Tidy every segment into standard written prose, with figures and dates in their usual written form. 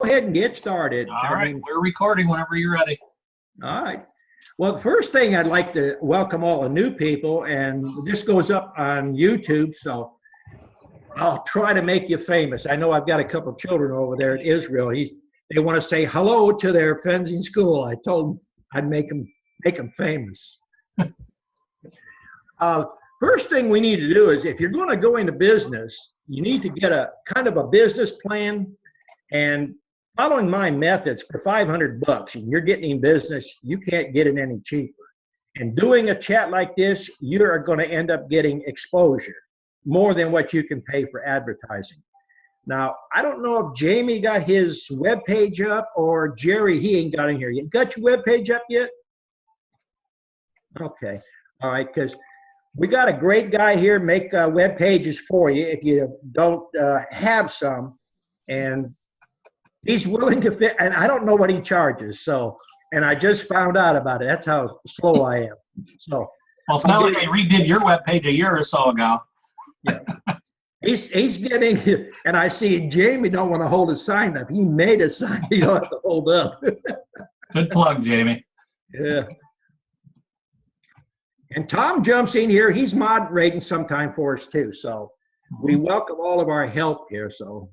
go ahead and get started. All right, we're recording whenever you're ready. All right. Well, the first thing I'd like to welcome all the new people, and this goes up on YouTube, so I'll try to make you famous. I know I've got a couple of children over there in Israel. They want to say hello to their friends in school. I told them I'd make them famous. First thing we need to do is, if you're going to go into business, you need to get a kind of a business plan. And following my methods for $500 and you're getting in business, you can't get it any cheaper. And doing a chat like this, you are going to end up getting exposure more than what you can pay for advertising. Now, I don't know if Jamie got his web page up, or Jerry, he ain't got in here yet. Got your web page up yet? Okay. All right, because we got a great guy here make web pages for you if you don't have some. And he's willing to fit, and I don't know what he charges. So, and I just found out about it. That's how slow I am. So, well, it's not like I redid your web page a year or so ago. Yeah. He's getting, and I see Jamie don't want to hold his sign up. He made a sign you don't have to hold up. Good plug, Jamie. Yeah. And Tom jumps in here. He's moderating sometime for us too. So we welcome all of our help here. So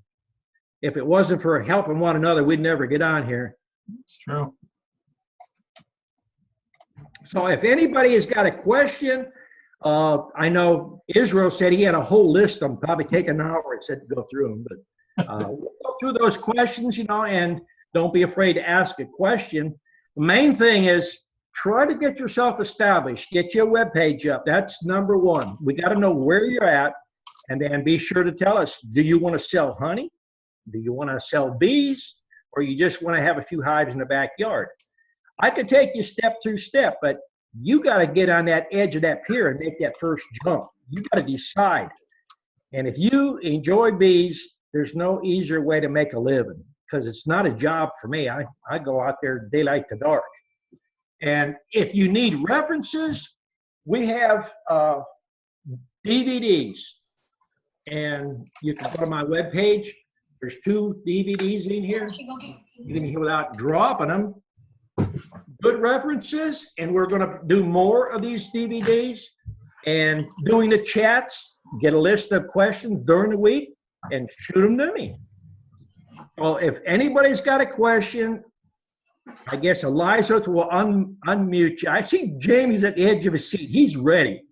if it wasn't for helping one another, we'd never get on here. It's true. So if anybody has got a question, I know Israel said he had a whole list of them, probably take an hour, it said, to go through them. But we'll go through those questions, and don't be afraid to ask a question. The main thing is try to get yourself established. Get your web page up. That's number one. We got to know where you're at, and then be sure to tell us, do you want to sell honey? Do you want to sell bees? Or you just want to have a few hives in the backyard? I could take you step through step, but you got to get on that edge of that pier and make that first jump. You got to decide. And if you enjoy bees, there's no easier way to make a living, because it's not a job for me. I go out there daylight to dark. And if you need references, we have DVDs. And you can go to my webpage. There's 2 DVDs in here. You can hear without dropping them. Good references, and we're going to do more of these DVDs and doing the chats. Get a list of questions during the week and shoot them to me. Well, if anybody's got a question, I guess Eliza will unmute you. I see Jamie's at the edge of his seat. He's ready.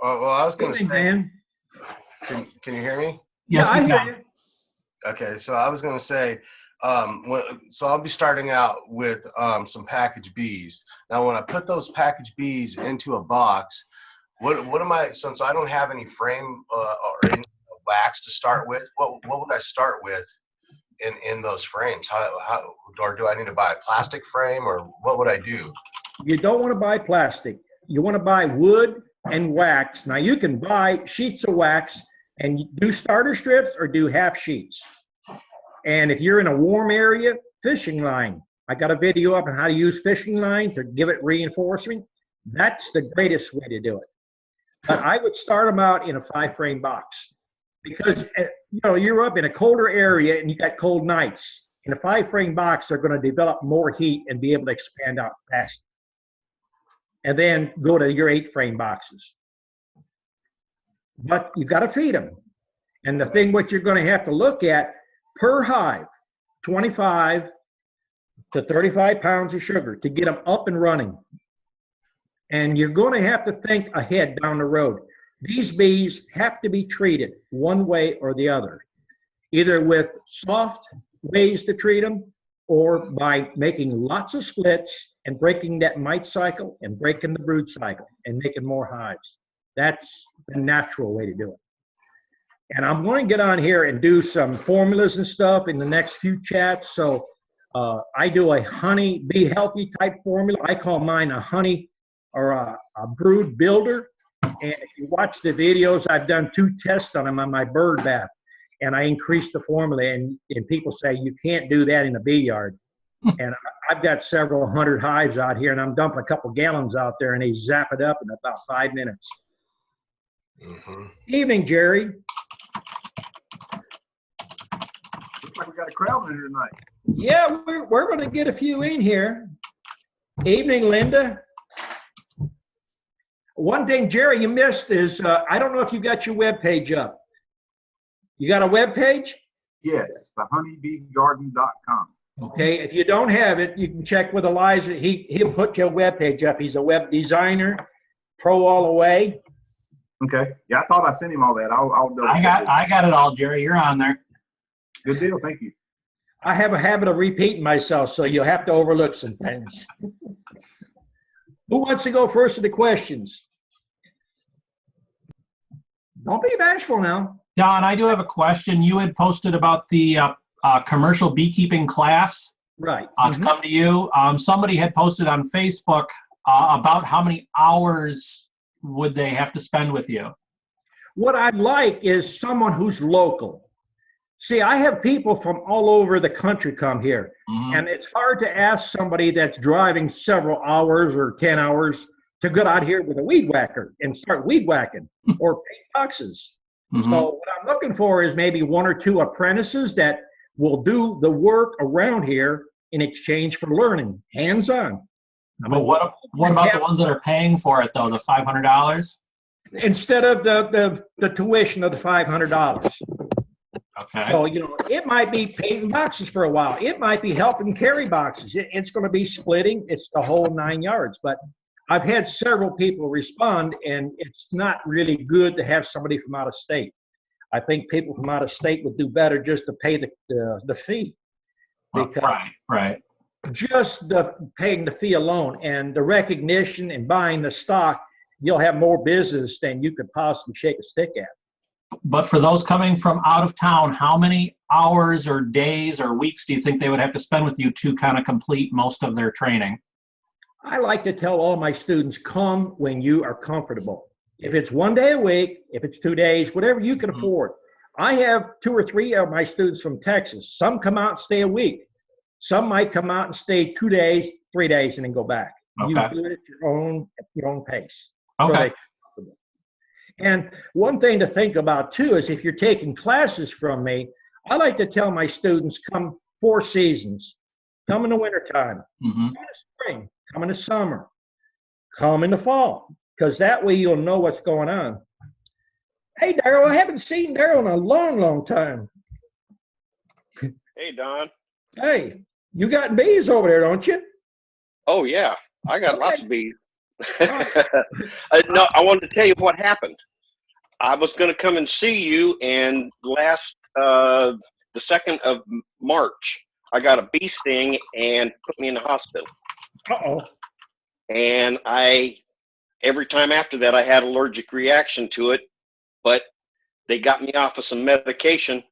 Well, I was going to say, man. Can you hear me? Yes, yeah, I hear you. Okay, so I was going to say, so I'll be starting out with some packaged bees. Now, when I put those packaged bees into a box, what am I? Since I don't have any frame or any wax to start with, what would I start with in those frames? How or do I need to buy a plastic frame, or what would I do? You don't want to buy plastic. You want to buy wood and wax. Now, you can buy sheets of wax and do starter strips or do half sheets. And if you're in a warm area, fishing line. I got a video up on how to use fishing line to give it reinforcement. That's the greatest way to do it. But I would start them out in a 5-frame box, because you're up in a colder area and you got cold nights. In a 5-frame box, they're going to develop more heat and be able to expand out faster. And then go to your 8-frame boxes. But you got to feed them. And the thing what you're going to have to look at, per hive, 25 to 35 pounds of sugar to get them up and running. And you're going to have to think ahead down the road. These bees have to be treated one way or the other, either with soft ways to treat them, or by making lots of splits and breaking that mite cycle and breaking the brood cycle and making more hives. That's the natural way to do it. And I'm going to get on here and do some formulas and stuff in the next few chats. So I do a honey, be healthy type formula. I call mine a honey or a brood builder. And if you watch the videos, I've done 2 tests on them on my bird bath. And I increased the formula. And people say, you can't do that in a bee yard. And I've got several hundred hives out here, and I'm dumping a couple gallons out there, and they zap it up in about 5 minutes. Mm-hmm. Evening, Jerry. like we got a crowd in here tonight. Yeah, we're going to get a few in here. Evening, Linda. One thing, Jerry, you missed is I don't know if you got your web page up. You got a web page? Yes, thehoneybeegarden.com. Okay, if you don't have it, you can check with Elijah. He'll put your web page up. He's a web designer, pro all the way. Okay. Yeah, I thought I sent him all that. I'll double I got it all, Jerry. You're on there. Good deal. Thank you. I have a habit of repeating myself, so you'll have to overlook some things. Who wants to go first with the questions? Don't be bashful now. Don, I do have a question. You had posted about the commercial beekeeping class Right. to come to you. Somebody had posted on Facebook about how many hours would they have to spend with you. What I'd like is someone who's local. See, I have people from all over the country come here, and it's hard to ask somebody that's driving several hours or 10 hours to get out here with a weed whacker and start weed whacking or paint boxes. So what I'm looking for is maybe one or two apprentices that will do the work around here in exchange for learning, hands-on. But what about the ones that are paying for it, though, the $500? Instead of the tuition of the $500. Okay. So, it might be painting boxes for a while. It might be helping carry boxes. It's going to be splitting. It's the whole 9 yards. But I've had several people respond, and it's not really good to have somebody from out of state. I think people from out of state would do better just to pay the fee. Because Right. just paying the fee alone and the recognition and buying the stock, you'll have more business than you could possibly shake a stick at. But for those coming from out of town, how many hours or days or weeks do you think they would have to spend with you to kind of complete most of their training? I like to tell all my students, come when you are comfortable. If it's 1 day a week, if it's 2 days, whatever you can afford. I have 2 or 3 of my students from Texas. Some come out and stay a week. Some might come out and stay 2 days, 3 days, and then go back. Okay. You do it at your own pace. Okay. And one thing to think about too is if you're taking classes from me, I like to tell my students, come 4 seasons. Come in the wintertime, come in the spring, come in the summer, come in the fall, because that way you'll know what's going on. Hey, Daryl, I haven't seen Daryl in a long, long time. Hey, Don. Hey, you got bees over there, don't you? Oh, yeah. I got Okay. lots of bees. No, I wanted to tell you what happened. I was going to come and see you, and the 2nd of March, I got a bee sting and put me in the hospital. Uh-oh. And every time after that, I had allergic reaction to it, but they got me off of some medication,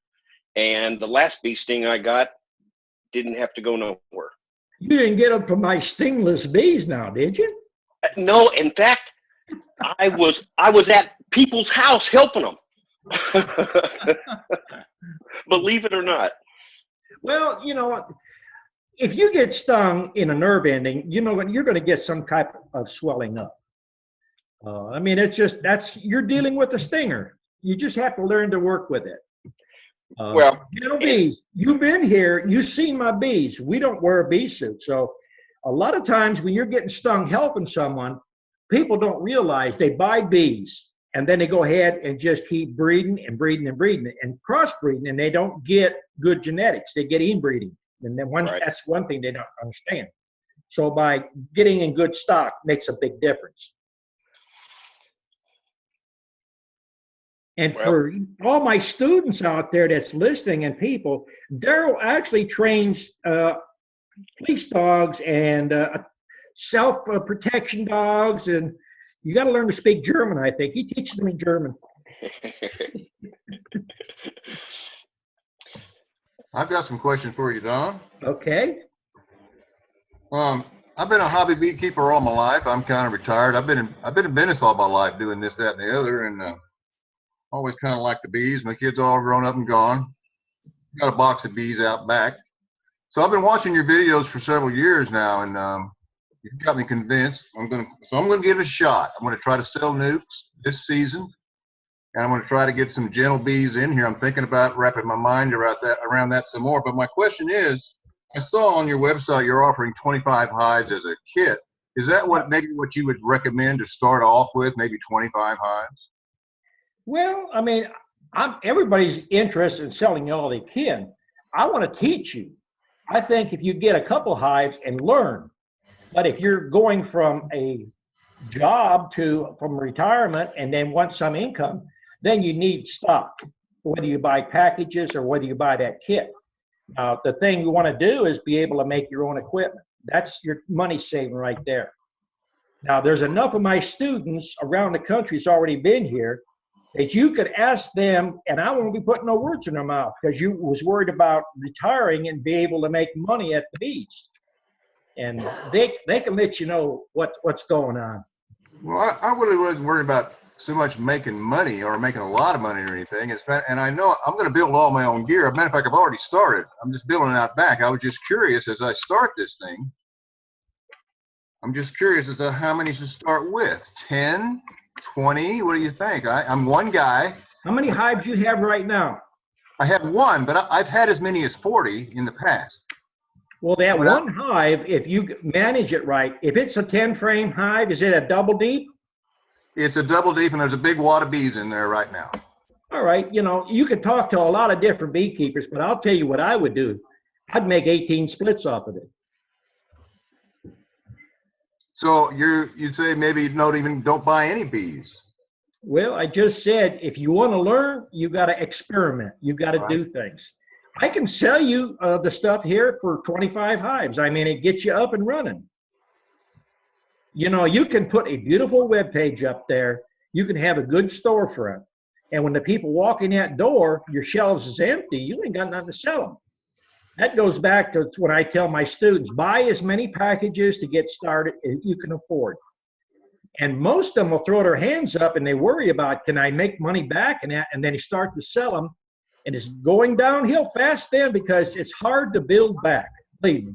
and the last bee sting I got didn't have to go nowhere. You didn't get them from my stingless bees now, did you? No, in fact, I was at people's house helping them. Believe it or not. Well, you know what? If you get stung in a nerve ending, you know what? You're going to get some type of swelling up. I mean, you're dealing with a stinger. You just have to learn to work with it. Well, bees, you've been here, you've seen my bees. We don't wear a bee suit. So a lot of times when you're getting stung helping someone, people don't realize they buy bees and then they go ahead and just keep breeding and breeding and breeding and crossbreeding, and they don't get good genetics. They get inbreeding. And then that's one thing they don't understand. So by getting in good stock makes a big difference. And for all my students out there that's listening and people, Daryl actually trains police dogs and self-protection dogs, and you got to learn to speak German, I think. He teaches them in German. I've got some questions for you, Don. Okay. I've been a hobby beekeeper all my life. I'm kind of retired. I've been in business all my life doing this, that, and the other, and always kind of like the bees. My kids are all grown up and gone. Got a box of bees out back. So I've been watching your videos for several years now, and you've got me convinced. I'm gonna give it a shot. I'm gonna try to sell nukes this season. And I'm going to try to get some gentle bees in here. I'm thinking about wrapping my mind around that some more. But my question is, I saw on your website you're offering 25 hives as a kit. Is that maybe what you would recommend to start off with, maybe 25 hives? Well, I mean, everybody's interested in selling all they can. I want to teach you. I think if you get a couple hives and learn, but if you're going from a job from retirement and then want some income, then you need stock, whether you buy packages or whether you buy that kit. Now, the thing you want to do is be able to make your own equipment. That's your money saving right there. Now, there's enough of my students around the country that's already been here that you could ask them, and I won't be putting no words in their mouth because you was worried about retiring and be able to make money at the beach. And they can let you know what's going on. Well, I really wasn't worried about so much making money or making a lot of money or anything. And I know I'm going to build all my own gear. As a matter of fact, I've already started. I'm just building it out back. I was just curious as I start this thing. I'm just curious as to how many to start with. 10, 20? What do you think? I'm one guy. How many hives you have right now? I have one, but I've had as many as 40 in the past. Well, that one hive, if you manage it right, if it's a 10-frame hive, is it a double deep? It's a double deep, and there's a big wad of bees in there right now. All right, you could talk to a lot of different beekeepers, but I'll tell you what I would do. I'd make 18 splits off of it. So you'd say maybe don't buy any bees. Well, I just said, if you want to learn, you got to experiment. You got to do things. I can sell you the stuff here for 25 hives. I mean, it gets you up and running. You can put a beautiful web page up there. You can have a good storefront. And when the people walk in that door, your shelves is empty. You ain't got nothing to sell them. That goes back to when I tell my students, buy as many packages to get started as you can afford. And most of them will throw their hands up and they worry about, can I make money back? And then they start to sell them. And it's going downhill fast then because it's hard to build back. Believe me.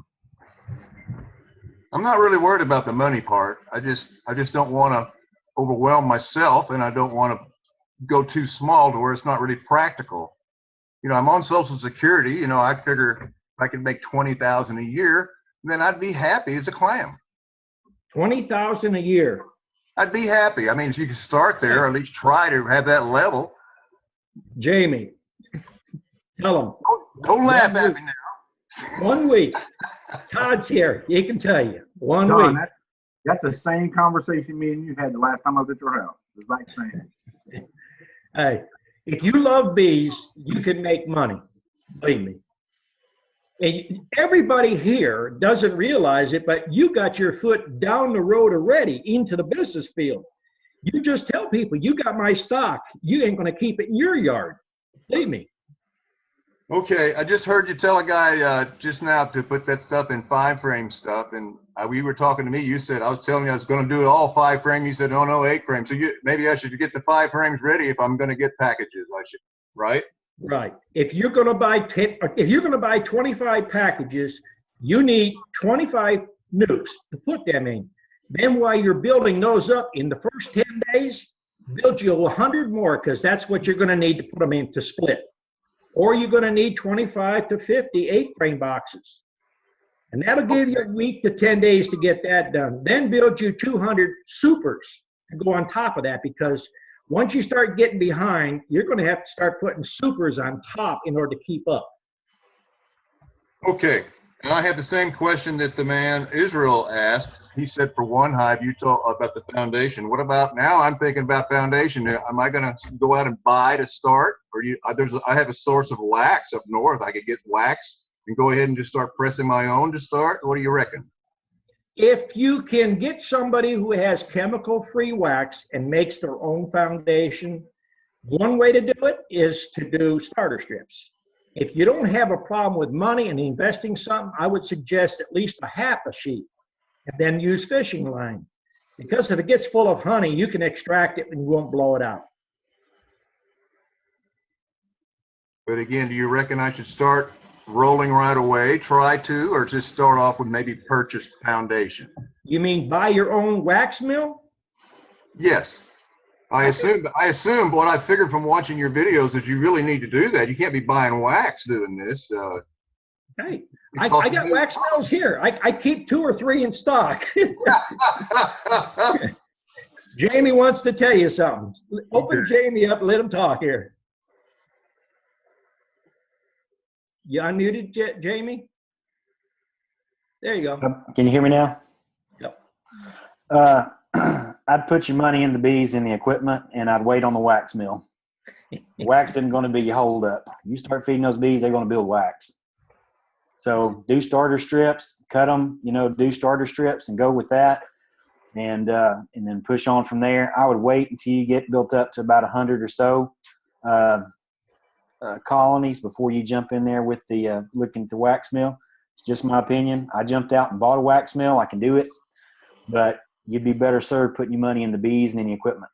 I'm not really worried about the money part. I just don't want to overwhelm myself, and I don't want to go too small to where it's not really practical. I'm on Social Security. I figure if I could make $20,000 a year, then I'd be happy as a clam. $20,000 a year. I'd be happy. I mean, if you could start there, or at least try to have that level. Jamie, tell them. Don't laugh at me now. 1 week. Todd's here. He can tell you. 1 John, week. that's the same conversation me and you had the last time I was at your house. The exact same. Hey, if you love bees, you can make money. Believe me. And everybody here doesn't realize it, but you got your foot down the road already into the business field. You just tell people, you got my stock. You ain't going to keep it in your yard. Believe me. Okay, I just heard you tell a guy just now to put that stuff in 5-frame stuff, and we were talking to me. You said I was telling you I was going to do it all 5-frame. You said, oh no, 8-frame. So maybe I should get the 5 frames ready if I'm going to get packages. I should, right? Right. If you're going to buy 25 packages, you need 25 nukes to put them in. Then while you're building those up in the first 10 days, build you 100 more because that's what you're going to need to put them in to split. Or you're going to need 25 to 50 8-frame boxes. And that'll give you a week to 10 days to get that done. Then build you 200 supers to go on top of that, because once you start getting behind, you're going to have to start putting supers on top in order to keep up. Okay. And I had the same question that the man Israel asked. He said for one hive, you talk about the foundation. What about now? I'm thinking about foundation. Am I going to go out and buy to start? Or I have a source of wax up north. I could get wax and go ahead and just start pressing my own to start. What do you reckon? If you can get somebody who has chemical-free wax and makes their own foundation, one way to do it is to do starter strips. If you don't have a problem with money and investing something, I would suggest at least a half a sheet. And then use fishing line. Because if it gets full of honey, you can extract it and you won't blow it out. But again, do you reckon I should start rolling right away, try to, or just start off with maybe purchased foundation? You mean buy your own wax mill? Yes. I assume what I figured from watching your videos is you really need to do that. You can't be buying wax doing this. Hey, I got wax mills here. I keep 2 or 3 in stock. Jamie wants to tell you something. Open Jamie up, let him talk here. You unmuted, Jamie? There you go. Can you hear me now? Yep. I'd put your money in the bees and the equipment, and I'd wait on the wax mill. Wax isn't going to be your hold up. You start feeding those bees, they're going to build wax. So do starter strips, cut them, do starter strips and go with that. And then push on from there. I would wait until you get built up to about 100 or so colonies before you jump in there with the looking at the wax mill. It's just my opinion. I jumped out and bought a wax mill. I can do it, but you'd be better served putting your money in the bees and in the equipment.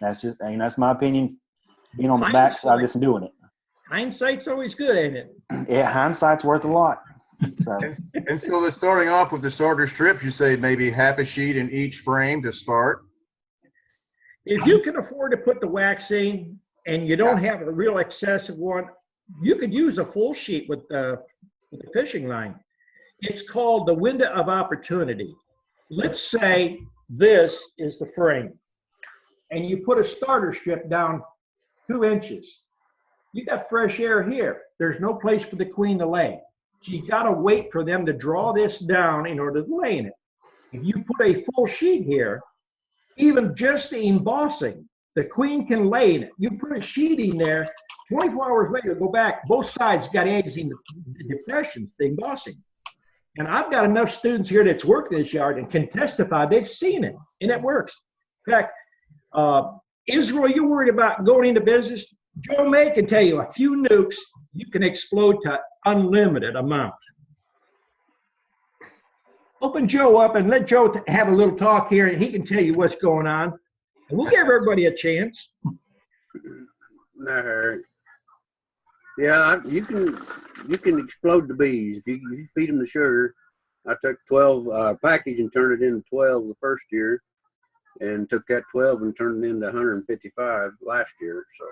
That's my opinion. Being on the backside of this and doing it. Hindsight's always good, ain't it? Yeah, hindsight's worth a lot. So. And so they're starting off with the starter strips. You say maybe half a sheet in each frame to start. If you can afford to put the wax in and you don't have a real excessive one, you could use a full sheet with the fishing line. It's called the window of opportunity. Let's say this is the frame and you put a starter strip down 2 inches. You got fresh air here. There's no place for the queen to lay. So you got to wait for them to draw this down in order to lay in it. If you put a full sheet here, even just the embossing, the queen can lay in it. You put a sheet in there, 24 hours later, go back, both sides got eggs in the depressions, the embossing. And I've got enough students here that's worked this yard and can testify they've seen it, and it works. In fact, Israel, you're worried about going into business? Joe May can tell you a few nukes, you can explode to unlimited amount. Open Joe up and let Joe have a little talk here, and he can tell you what's going on. And we'll give everybody a chance. No, yeah, you can explode the bees if you feed them the sugar. I took 12 package and turned it into 12 the first year, and took that 12 and turned it into 155 last year. So.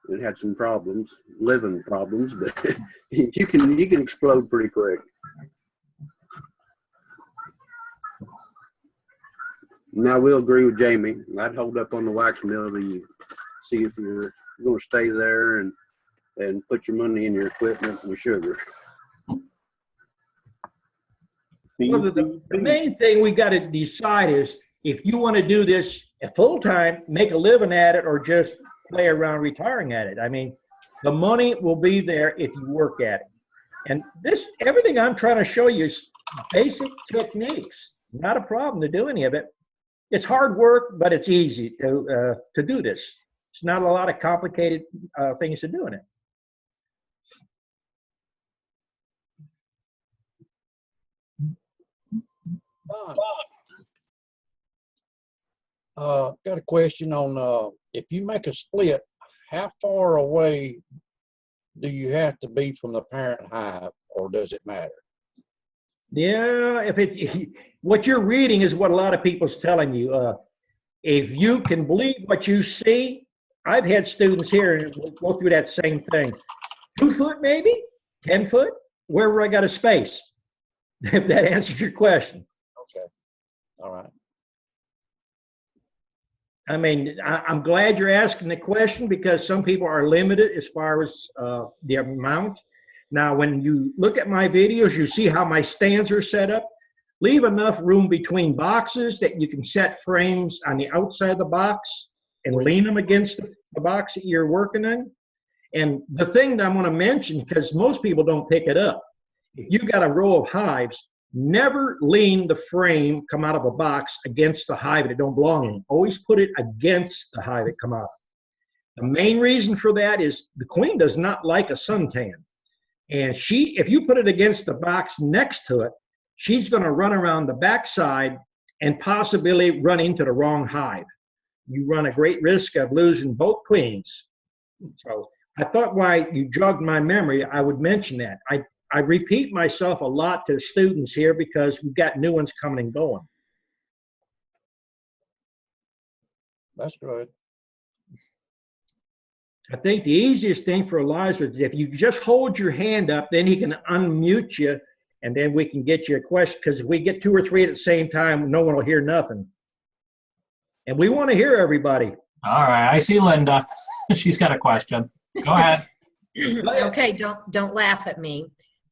It had some problems, living problems, but you can explode pretty quick. Now I will agree with Jamie. I'd hold up on the wax mill till you see if you're going to stay there and put your money in your equipment and sugar. Well, the main thing we got to decide is if you want to do this full time, make a living at it, or just play around retiring at it. I mean, the money will be there if you work at it. And everything I'm trying to show you is basic techniques. Not a problem to do any of it. It's hard work, but it's easy to do this. It's not a lot of complicated things to do in it. Got a question on if you make a split, how far away do you have to be from the parent hive, or does it matter? Yeah, what you're reading is what a lot of people's telling you. If you can believe what you see, I've had students here and we'll go through that same thing. 2 foot maybe, 10 foot, wherever I got a space. If that answers your question. Okay, all right. I mean, I'm glad you're asking the question because some people are limited as far as the amount. Now, when you look at my videos, you see how my stands are set up. Leave enough room between boxes that you can set frames on the outside of the box and lean them against the box that you're working on. And the thing that I want to mention, because most people don't pick it up, if you got a row of hives, never lean the frame come out of a box against the hive that don't belong in. Always put it against the hive that come out. The main reason for that is the queen does not like a suntan. And if you put it against the box next to it, she's going to run around the backside and possibly run into the wrong hive. You run a great risk of losing both queens. So I thought while you jogged my memory, I would mention that. I repeat myself a lot to students here because we've got new ones coming and going. That's good. I think the easiest thing for Elijah is if you just hold your hand up, then he can unmute you, and then we can get you a question. Because if we get 2 or 3 at the same time, no one will hear nothing. And we want to hear everybody. All right, I see Linda. She's got a question. Go ahead. Okay, don't laugh at me.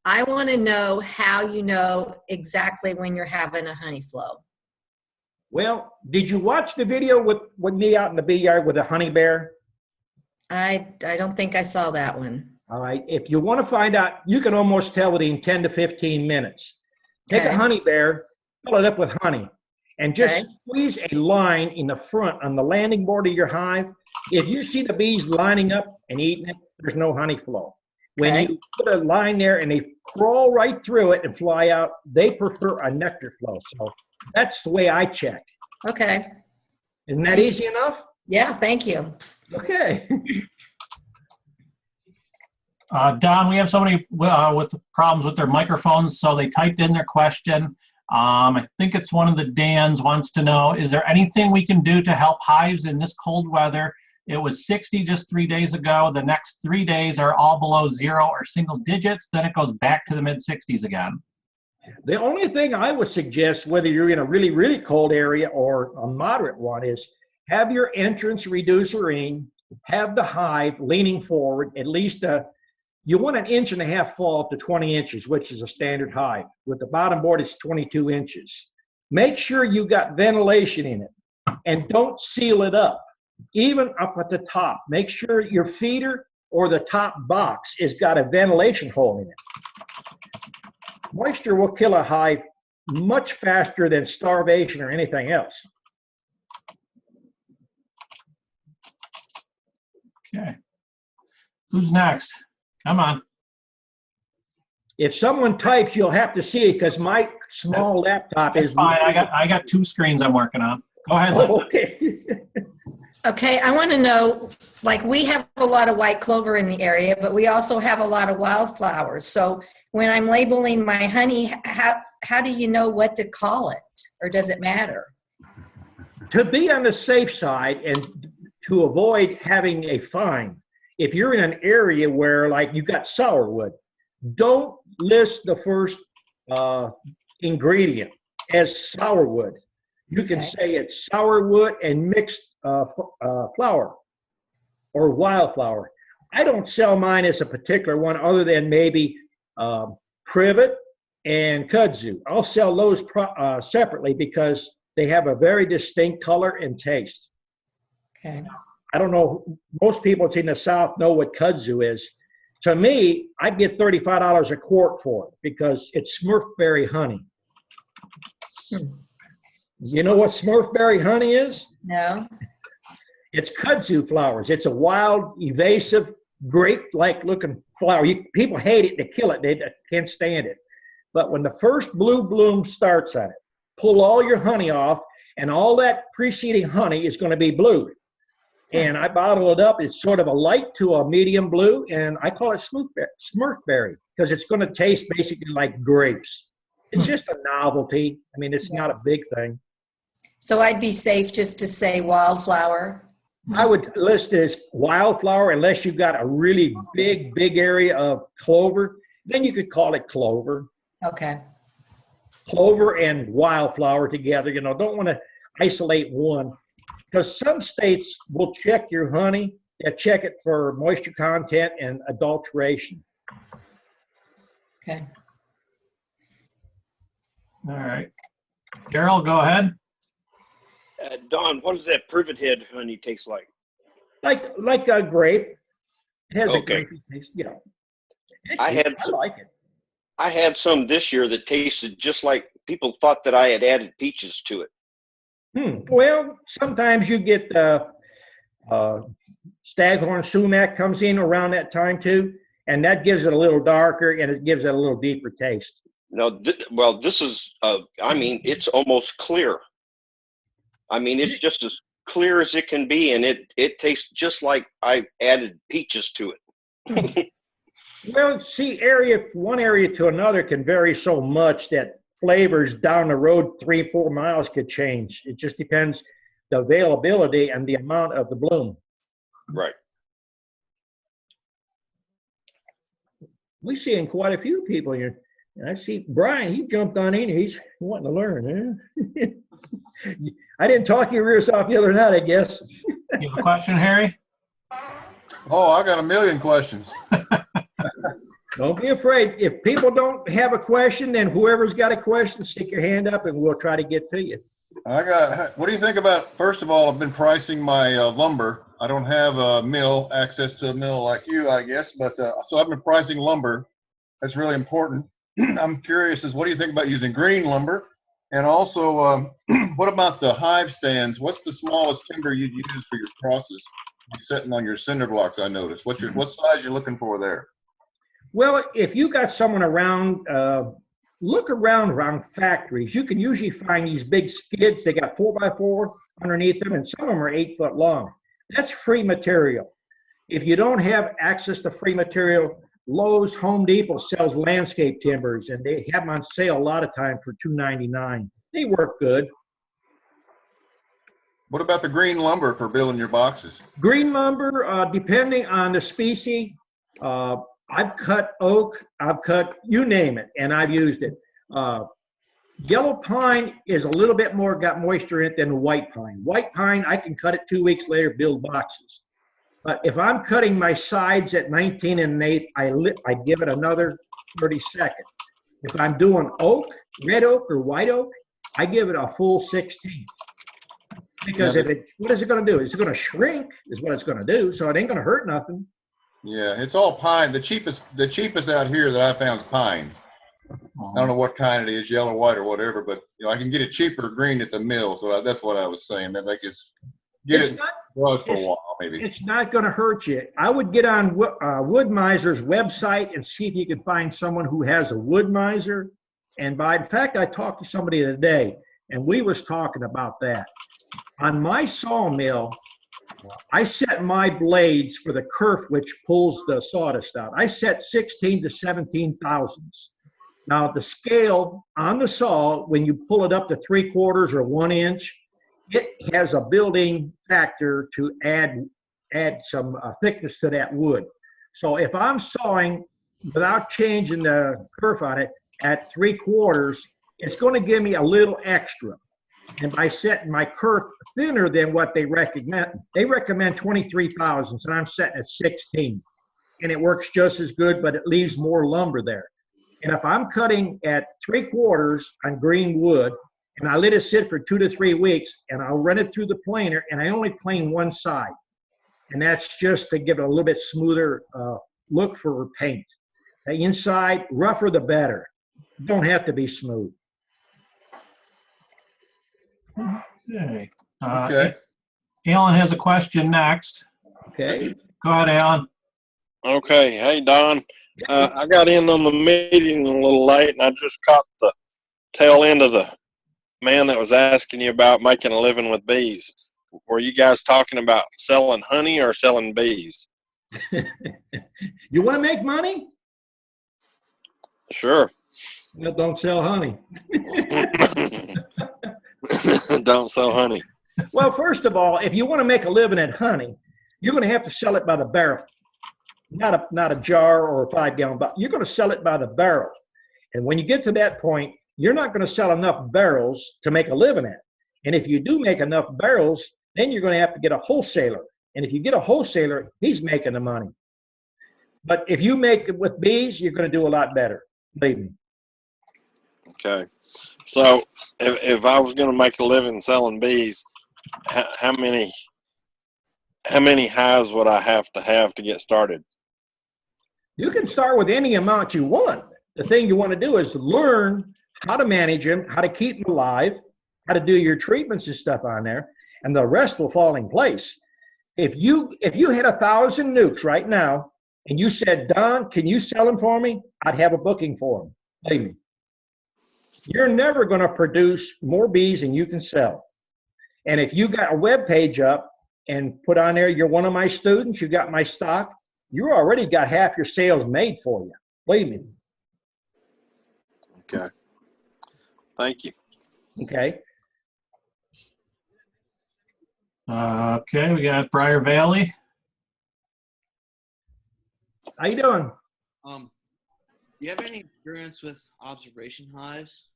I want to know how you know exactly when you're having a honey flow. Well, did you watch the video with me out in the bee yard with a honey bear? I don't think I saw that one. All right. If you want to find out, you can almost tell within 10 to 15 minutes. Take Okay. a honey bear, fill it up with honey, and just Okay. squeeze a line in the front on the landing board of your hive. If you see the bees lining up and eating it, there's no honey flow. When Okay. you put a line there and they crawl right through it and fly out, they prefer a nectar flow. So that's the way I check. Okay. Isn't that easy enough? Yeah, thank you. Okay. Don, we have somebody with problems with their microphones, so they typed in their question. I think it's one of the Dans wants to know, is there anything we can do to help hives in this cold weather? It was 60 just 3 days ago. The next 3 days are all below 0 or single digits. Then it goes back to the mid 60s again. The only thing I would suggest, whether you're in a really, really cold area or a moderate one, is have your entrance reducer in, have the hive leaning forward, at least you want 1.5 inches fall to 20 inches, which is a standard hive. With the bottom board, it's 22 inches. Make sure you got ventilation in it and don't seal it up, even up at the top. Make sure your feeder or the top box has got a ventilation hole in it. Moisture will kill a hive much faster than starvation or anything else. Okay. Who's next? Come on. If someone types, you'll have to see it because my small laptop It's is fine. I got 2 screens I'm working on. Go ahead, Linda. Oh, okay. Okay, I want to know, like, we have a lot of white clover in the area, but we also have a lot of wildflowers. So when I'm labeling my honey, how do you know what to call it? Or does it matter? To be on the safe side and to avoid having a fine, if you're in an area where, like, you've got sourwood, don't list the first ingredient as sourwood. You can Okay. say it's sourwood and mixed flower or wildflower. I don't sell mine as a particular one other than maybe privet and kudzu. I'll sell those separately because they have a very distinct color and taste. Okay. I don't know, most people in the South know what kudzu is. To me, I get $35 a quart for it because it's Smurfberry honey. You know what Smurfberry honey is? No? It's kudzu flowers. It's a wild, evasive, grape-like looking flower. People hate it, they kill it, they can't stand it. But when the first blue bloom starts on it, pull all your honey off, and all that preceding honey is going to be blue. And I bottle it up. It's sort of a light to a medium blue, and I call it Smurfberry because it's going to taste basically like grapes. It's just a novelty. I mean, it's not a big thing. So I'd be safe just to say wildflower? I would list it as wildflower unless you've got a really big area of clover. Then you could call it clover. Okay. Clover and wildflower together. You know, don't want to isolate one. Because some states will check your honey, they check it for moisture content and adulteration. Okay. All right. Carol, go ahead. Don, what does that privet head honey taste like? Like a grape. It has a Okay. grapey taste. Yeah. I like it. I had some this year that tasted just like people thought that I had added peaches to it. Well, sometimes you get staghorn sumac comes in around that time too, and that gives it a little darker and it gives it a little deeper taste. No, well, this is, I mean, it's almost clear. I mean, it's just as clear as it can be, and it tastes just like I added peaches to it. Well, see, one area to another can vary so much that flavors down the road 3-4 miles could change. It just depends. the availability and the amount of the bloom. Right. We're seeing quite a few people here. And I see Brian, he jumped on in. He's wanting to learn. Huh? I didn't talk your ears off the other night, I guess. You have a question, Harry? Oh, I got a million questions. Don't be afraid. If people don't have a question, then whoever's got a question, stick your hand up and we'll try to get to you. What do you think about, first of all, I've been pricing my lumber. I don't have a mill, access to a mill like you, I guess, but so I've been pricing lumber. That's really important. I'm curious what do you think about using green lumber? And also, what about the hive stands? What's the smallest timber you'd use for your crosses? Sitting on your cinder blocks, I noticed. What size you looking for there? Well, if you got someone around, look around factories. You can usually find these big skids. They got 4x4 underneath them, and some of them are 8 foot long. That's free material. If you don't have access to free material, Lowe's, Home Depot sells landscape timbers, and they have them on sale a lot of time for $2.99. They work good. What about the green lumber for building your boxes? Green lumber, depending on the species, I've cut oak, I've cut you name it, and I've used it. Yellow pine is a little bit more got moisture in it than white pine. White pine, I can cut it 2 weeks later, build boxes. But if I'm cutting my sides at 19 1/8, I give it another 30 seconds. If I'm doing oak, red oak or white oak, I give it a full 16. Because what is it going to do? It's going to shrink is what it's going to do. So it ain't going to hurt nothing. Yeah, it's all pine. The cheapest out here that I found is pine. I don't know what kind it is, yellow, white, or whatever, but I can get it cheaper green at the mill. So that's what I was saying. That they could get it for a while, maybe. It's not going to hurt you. I would get on Wood Miser's website and see if you can find someone who has a Wood Miser. And in fact, I talked to somebody today, and we was talking about that. On my sawmill, I set my blades for the kerf, which pulls the sawdust out. I set 16 to 17 thousandths. Now, the scale on the saw, when you pull it up to 3/4 or 1 inch, it has a built-in factor to add some thickness to that wood. So if I'm sawing without changing the kerf on it at 3/4, it's going to give me a little extra. And by setting my kerf thinner than what they recommend 23 thousandths, and I'm setting at 16. And it works just as good, but it leaves more lumber there. And if I'm cutting at 3/4 on green wood, and I let it sit for 2 to 3 weeks, and I'll run it through the planer, and I only plane one side. And that's just to give it a little bit smoother look for paint. The inside, rougher the better. Don't have to be smooth. Okay. Okay. Alan has a question next. Okay. Go ahead, Alan. Okay. Hey, Don. I got in on the meeting a little late, and I just caught the tail end of the man that was asking you about making a living with bees. Were you guys talking about selling honey or selling bees? You want to make money? Sure. Well, don't sell honey. Don't sell honey. Well, first of all, if you want to make a living at honey, you're going to have to sell it by the barrel, not a jar or a 5-gallon bottle. You're going to sell it by the barrel. And when you get to that point, you're not going to sell enough barrels to make a living at. And if you do make enough barrels, then you're going to have to get a wholesaler. And if you get a wholesaler, he's making the money. But if you make it with bees, you're going to do a lot better. Believe me. Okay. So if I was going to make a living selling bees, how many hives would I have to get started? You can start with any amount you want. The thing you want to do is learn how to manage them, how to keep them alive, how to do your treatments and stuff on there, and the rest will fall in place. If you had 1,000 nukes right now, and you said, Don, can you sell them for me? I'd have a booking for them. Believe me. You're never going to produce more bees than you can sell. And if you got a web page up and put on there, you're one of my students, you got my stock, you already got half your sales made for you. Believe me. Okay. Thank you. Okay. Okay, we got Briar Valley. How you doing? Do you have any experience with observation hives?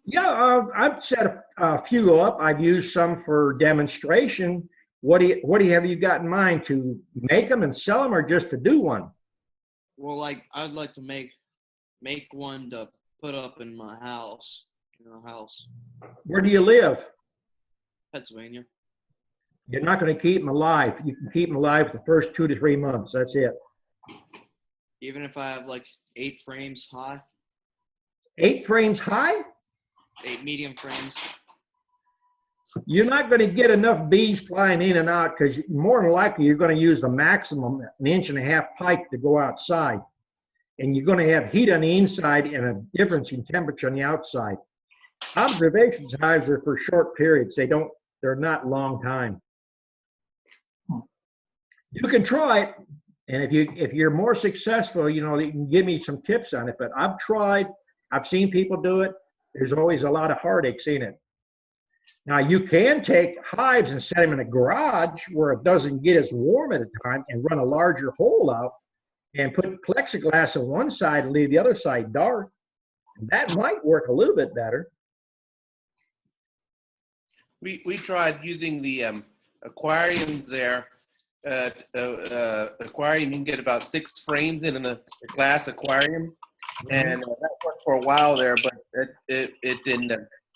Yeah, I've set a few up. I've used some for demonstration. What do you have you got in mind, to make them and sell them, or just to do one? Well, like I'd like to make one to put up in my house, Where do you live? Pennsylvania. You're not going to keep them alive. You can keep them alive for the first 2 to 3 months. That's it. Even if I have like 8 frames high, 8 frames high? 8 medium frames. You're not going to get enough bees flying in and out, because more than likely you're going to use the maximum 1.5 inch pipe to go outside. And you're going to have heat on the inside and a difference in temperature on the outside. Observation hives are for short periods. They're not long time. You can try it, and if you're more successful, you can give me some tips on it. But I've tried, I've seen people do it. There's always a lot of heartaches in it. Now, you can take hives and set them in a garage where it doesn't get as warm at a time, and run a larger hole out and put plexiglass on one side and leave the other side dark. That might work a little bit better. We tried using the aquariums there. Aquarium, you can get about 6 frames in a glass aquarium, and that worked for a while there, but it didn't.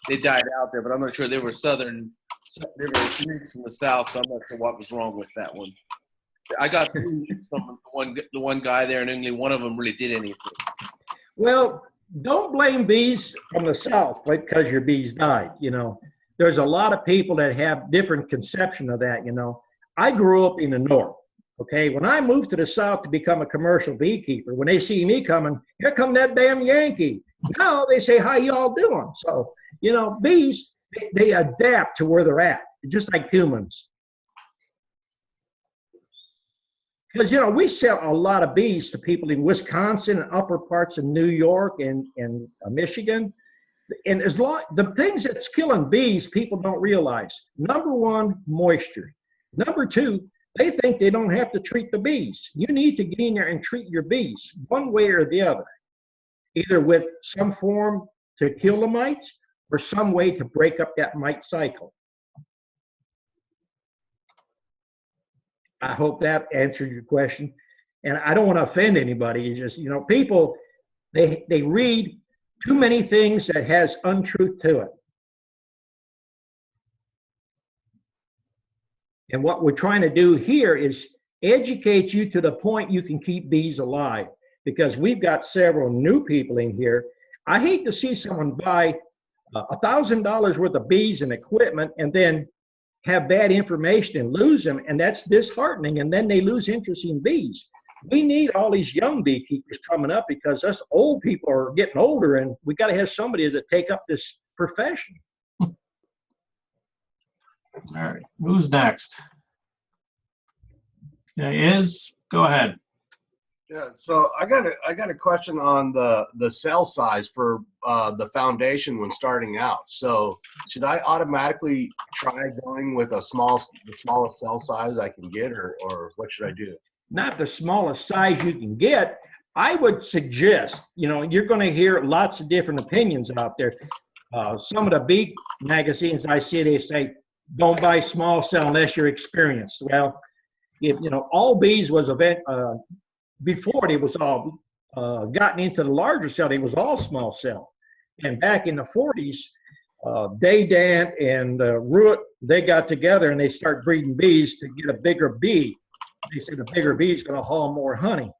They died out there, but I'm not sure. They were Phoenix from the south, so I'm not sure what was wrong with that one. I got 2 from the one guy there, and only one of them really did anything. Well, don't blame bees from the south because your bees died. There's a lot of people that have different conception of that. I grew up in the north. Okay, when I moved to the south to become a commercial beekeeper, when they see me coming, here come that damn Yankee. Now they say, how y'all doing? So, bees, they adapt to where they're at, just like humans. Because, we sell a lot of bees to people in Wisconsin and upper parts of New York and Michigan. And the things that's killing bees, people don't realize. Number 1, moisture. Number 2, they think they don't have to treat the bees. You need to get in there and treat your bees one way or the other, either with some form to kill the mites or some way to break up that mite cycle. I hope that answered your question. And I don't want to offend anybody. It's just, people, they read too many things that has untruth to it. And what we're trying to do here is educate you to the point you can keep bees alive, because we've got several new people in here. I hate to see someone buy $1,000 worth of bees and equipment and then have bad information and lose them, and that's disheartening, and then they lose interest in bees. We need all these young beekeepers coming up, because us old people are getting older, and we got to have somebody to take up this profession. All right, who's next? Go ahead. Yeah, so I got a question on the cell size for the foundation when starting out. So should I automatically try going with the smallest cell size I can get, or what should I do? Not the smallest size you can get. I would suggest, you're going to hear lots of different opinions out there. Some of the bee magazines I see, they say, don't buy small cell unless you're experienced. Well, if all bees was before they was all gotten into the larger cell, they was all small cell. And back in the 40s, Daydant and Root, they got together and they start breeding bees to get a bigger bee. They said the bigger bee is going to haul more honey.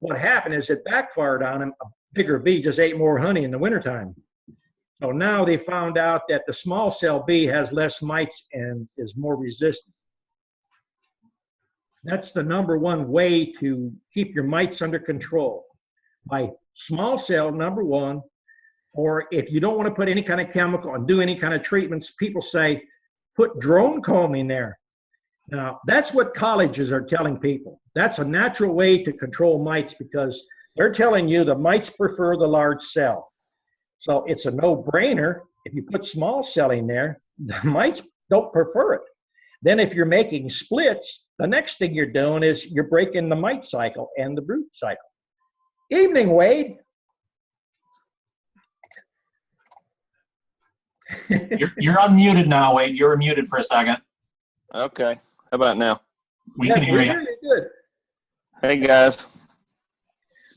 What happened is it backfired on them. A bigger bee just ate more honey in the wintertime. So now they found out that the small cell bee has less mites and is more resistant. That's the number 1 way to keep your mites under control. By small cell, number 1, or if you don't want to put any kind of chemical and do any kind of treatments, people say, put drone comb in there. Now, that's what colleges are telling people. That's a natural way to control mites, because they're telling you the mites prefer the large cell. So it's a no-brainer. If you put small cell in there, the mites don't prefer it. Then if you're making splits, the next thing you're doing is you're breaking the mite cycle and the brood cycle. Evening, Wade. You're unmuted now, Wade. You're muted for a second. Okay. How about now? We can hear you. Really good. Hey, guys.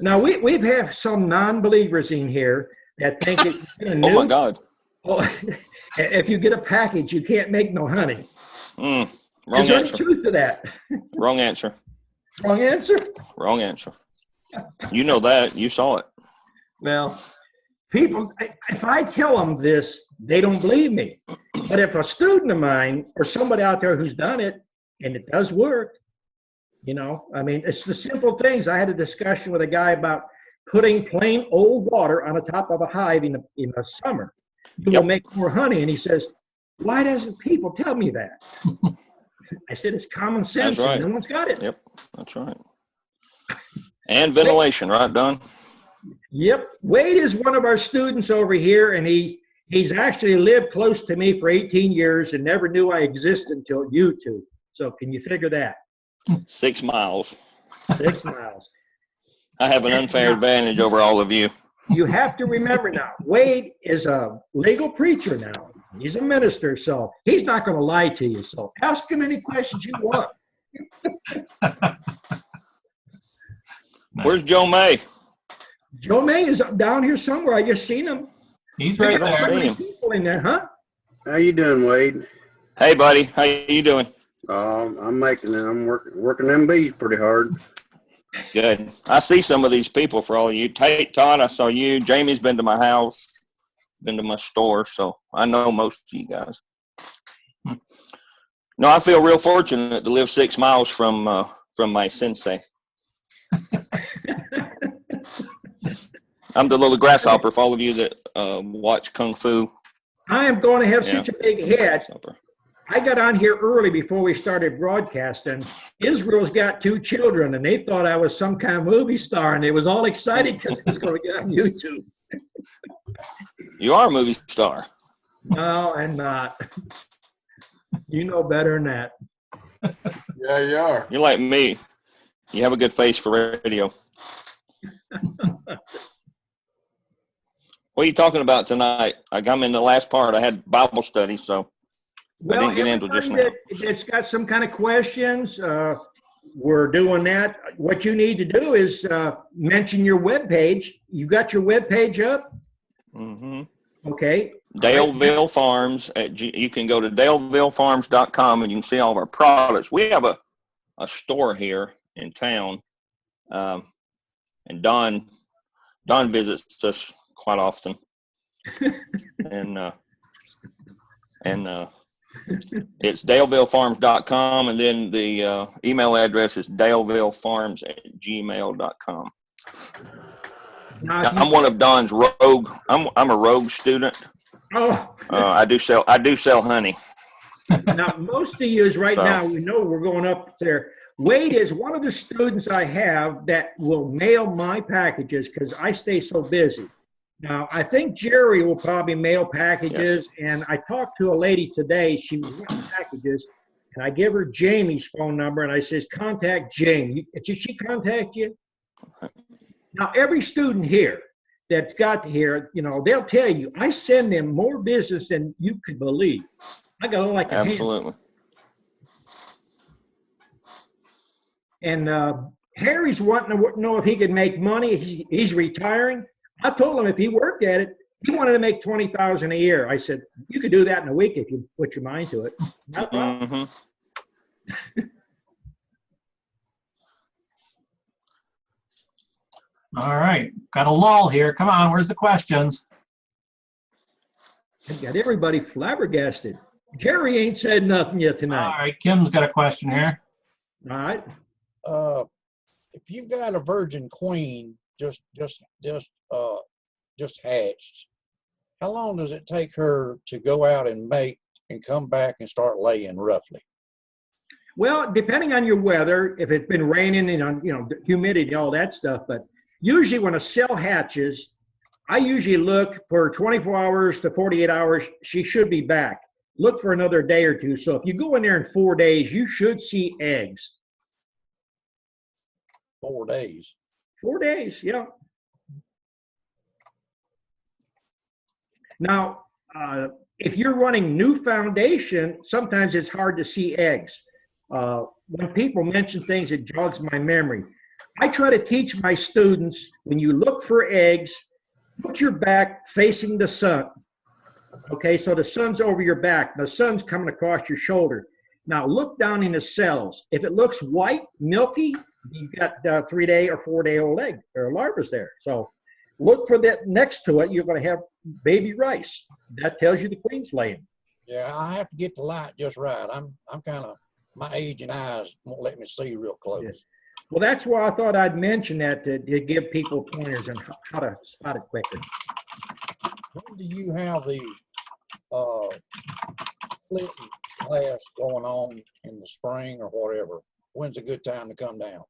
Now, we've have some non-believers in here that think that Oh, my God. If you get a package, you can't make no honey. Wrong Is there any answer. truth to that? Wrong answer. Wrong answer? Wrong answer. You know that. You saw it. Well, people, if I tell them this, they don't believe me. But if a student of mine or somebody out there who's done it, and it does work, you know, I mean, it's the simple things. I had a discussion with a guy about putting plain old water on the top of a hive in the summer. You will make more honey. And he says, why doesn't people tell me that? I said, it's common sense. That's right. And no one's got it. Yep, that's right. And ventilation, right, Don? Yep. Wade is one of our students over here, and he's actually lived close to me for 18 years and never knew I existed until YouTube. So can you figure that? 6 miles. 6 miles. I have an unfair advantage over all of you. You have to remember now, Wade is a legal preacher now. He's a minister, so he's not going to lie to you. So ask him any questions you want. Where's Joe May? Joe May is down here somewhere. I just seen him. He's right there. So many people in there, huh? How you doing, Wade? Hey, buddy. How you doing? I'm making it. I'm working them bees pretty hard. Good. I see some of these people for all of you. Tate, Todd, I saw you. Jamie's been to my house, been to my store, so I know most of you guys. No, I feel real fortunate to live 6 miles from my sensei. I'm the little grasshopper for all of you that watch Kung Fu. I am going to have such a big head. Grasshopper. I got on here early before we started broadcasting. Israel's got 2 children, and they thought I was some kind of movie star, and they was all excited because it was going to get on YouTube. You are a movie star. No, I'm not. You know better than that. Yeah, you are. You're like me. You have a good face for radio. What are you talking about tonight? I'm in the last part. I had Bible study, so I didn't get into it just now. That's got some kind of questions. We're doing that. What you need to do is mention your web page. You got your web page up? Mm-hmm. Okay. Daleville Farms. You can go to dalevillefarms.com and you can see all of our products. We have a store here in town, and Don visits us quite often, and it's dalevillefarms.com, and then the email address is dalevillefarms@gmail.com. I'm one of Don's rogue. I'm a rogue student. Oh. I do sell honey. Now, most of you right now, we know we're going up there. Wade is one of the students I have that will mail my packages because I stay so busy. Now, I think Jerry will probably mail packages, and I talked to a lady today. She was getting packages, and I give her Jamie's phone number, and I says, contact Jamie. Did she contact you? Now, every student here that's got here, you know, they'll tell you, I send them more business than you could believe. I got like a Absolutely. hand. And Harry's wanting to know if he could make money. He's retiring. I told him if he worked at it, he wanted to make $20,000 a year. I said, you could do that in a week if you put your mind to it. No problem. Mm-hmm. All right, got a lull here. Come on, where's the questions? I've got everybody flabbergasted. Jerry ain't said nothing yet tonight. All right, Kim's got a question here. All right. If you've got a virgin queen just hatched, how long does it take her to go out and mate and come back and start laying roughly? Well, depending on your weather, if it's been raining and you know humidity, all that stuff, but usually when a cell hatches, I usually look for 24 hours to 48 hours. She should be back. look for another day or two. So if you go in there in 4 days, you should see eggs. 4 days. 4 days, yeah. Now, if you're running new foundation, sometimes it's hard to see eggs. When people mention things, it jogs my memory. I try to teach my students, when you look for eggs, put your back facing the sun. Okay, so the sun's over your back. The sun's coming across your shoulder. Now look down in the cells. If it looks white, milky, you've got 3 day or 4 day old egg or larvae there. So look for that next to it. You're going to have baby rice. That tells you the queen's laying. Yeah, I have to get the light just right. I'm kind of, my age and eyes won't let me see real close. Yeah. Well, that's why I thought I'd mention that to give people pointers on how to spot it quicker. When do you have the splitting class going on in the spring or whatever? When's a good time to come down?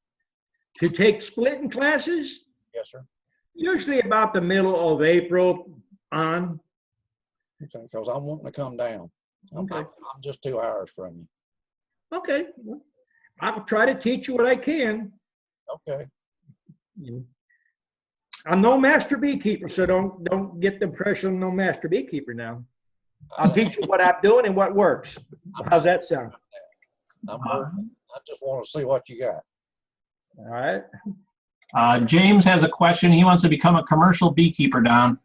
To take splitting classes? Yes, sir. Usually about the middle of April on. Okay, because I'm wanting to come down. I'm just 2 hours from you. Okay. I'll try to teach you what I can. Okay. I'm no master beekeeper, so don't get the impression I'm no master beekeeper now. I'll teach you what I'm doing and what works. How's that sound? I just want to see what you got. All right. James has a question. He wants to become a commercial beekeeper, Don.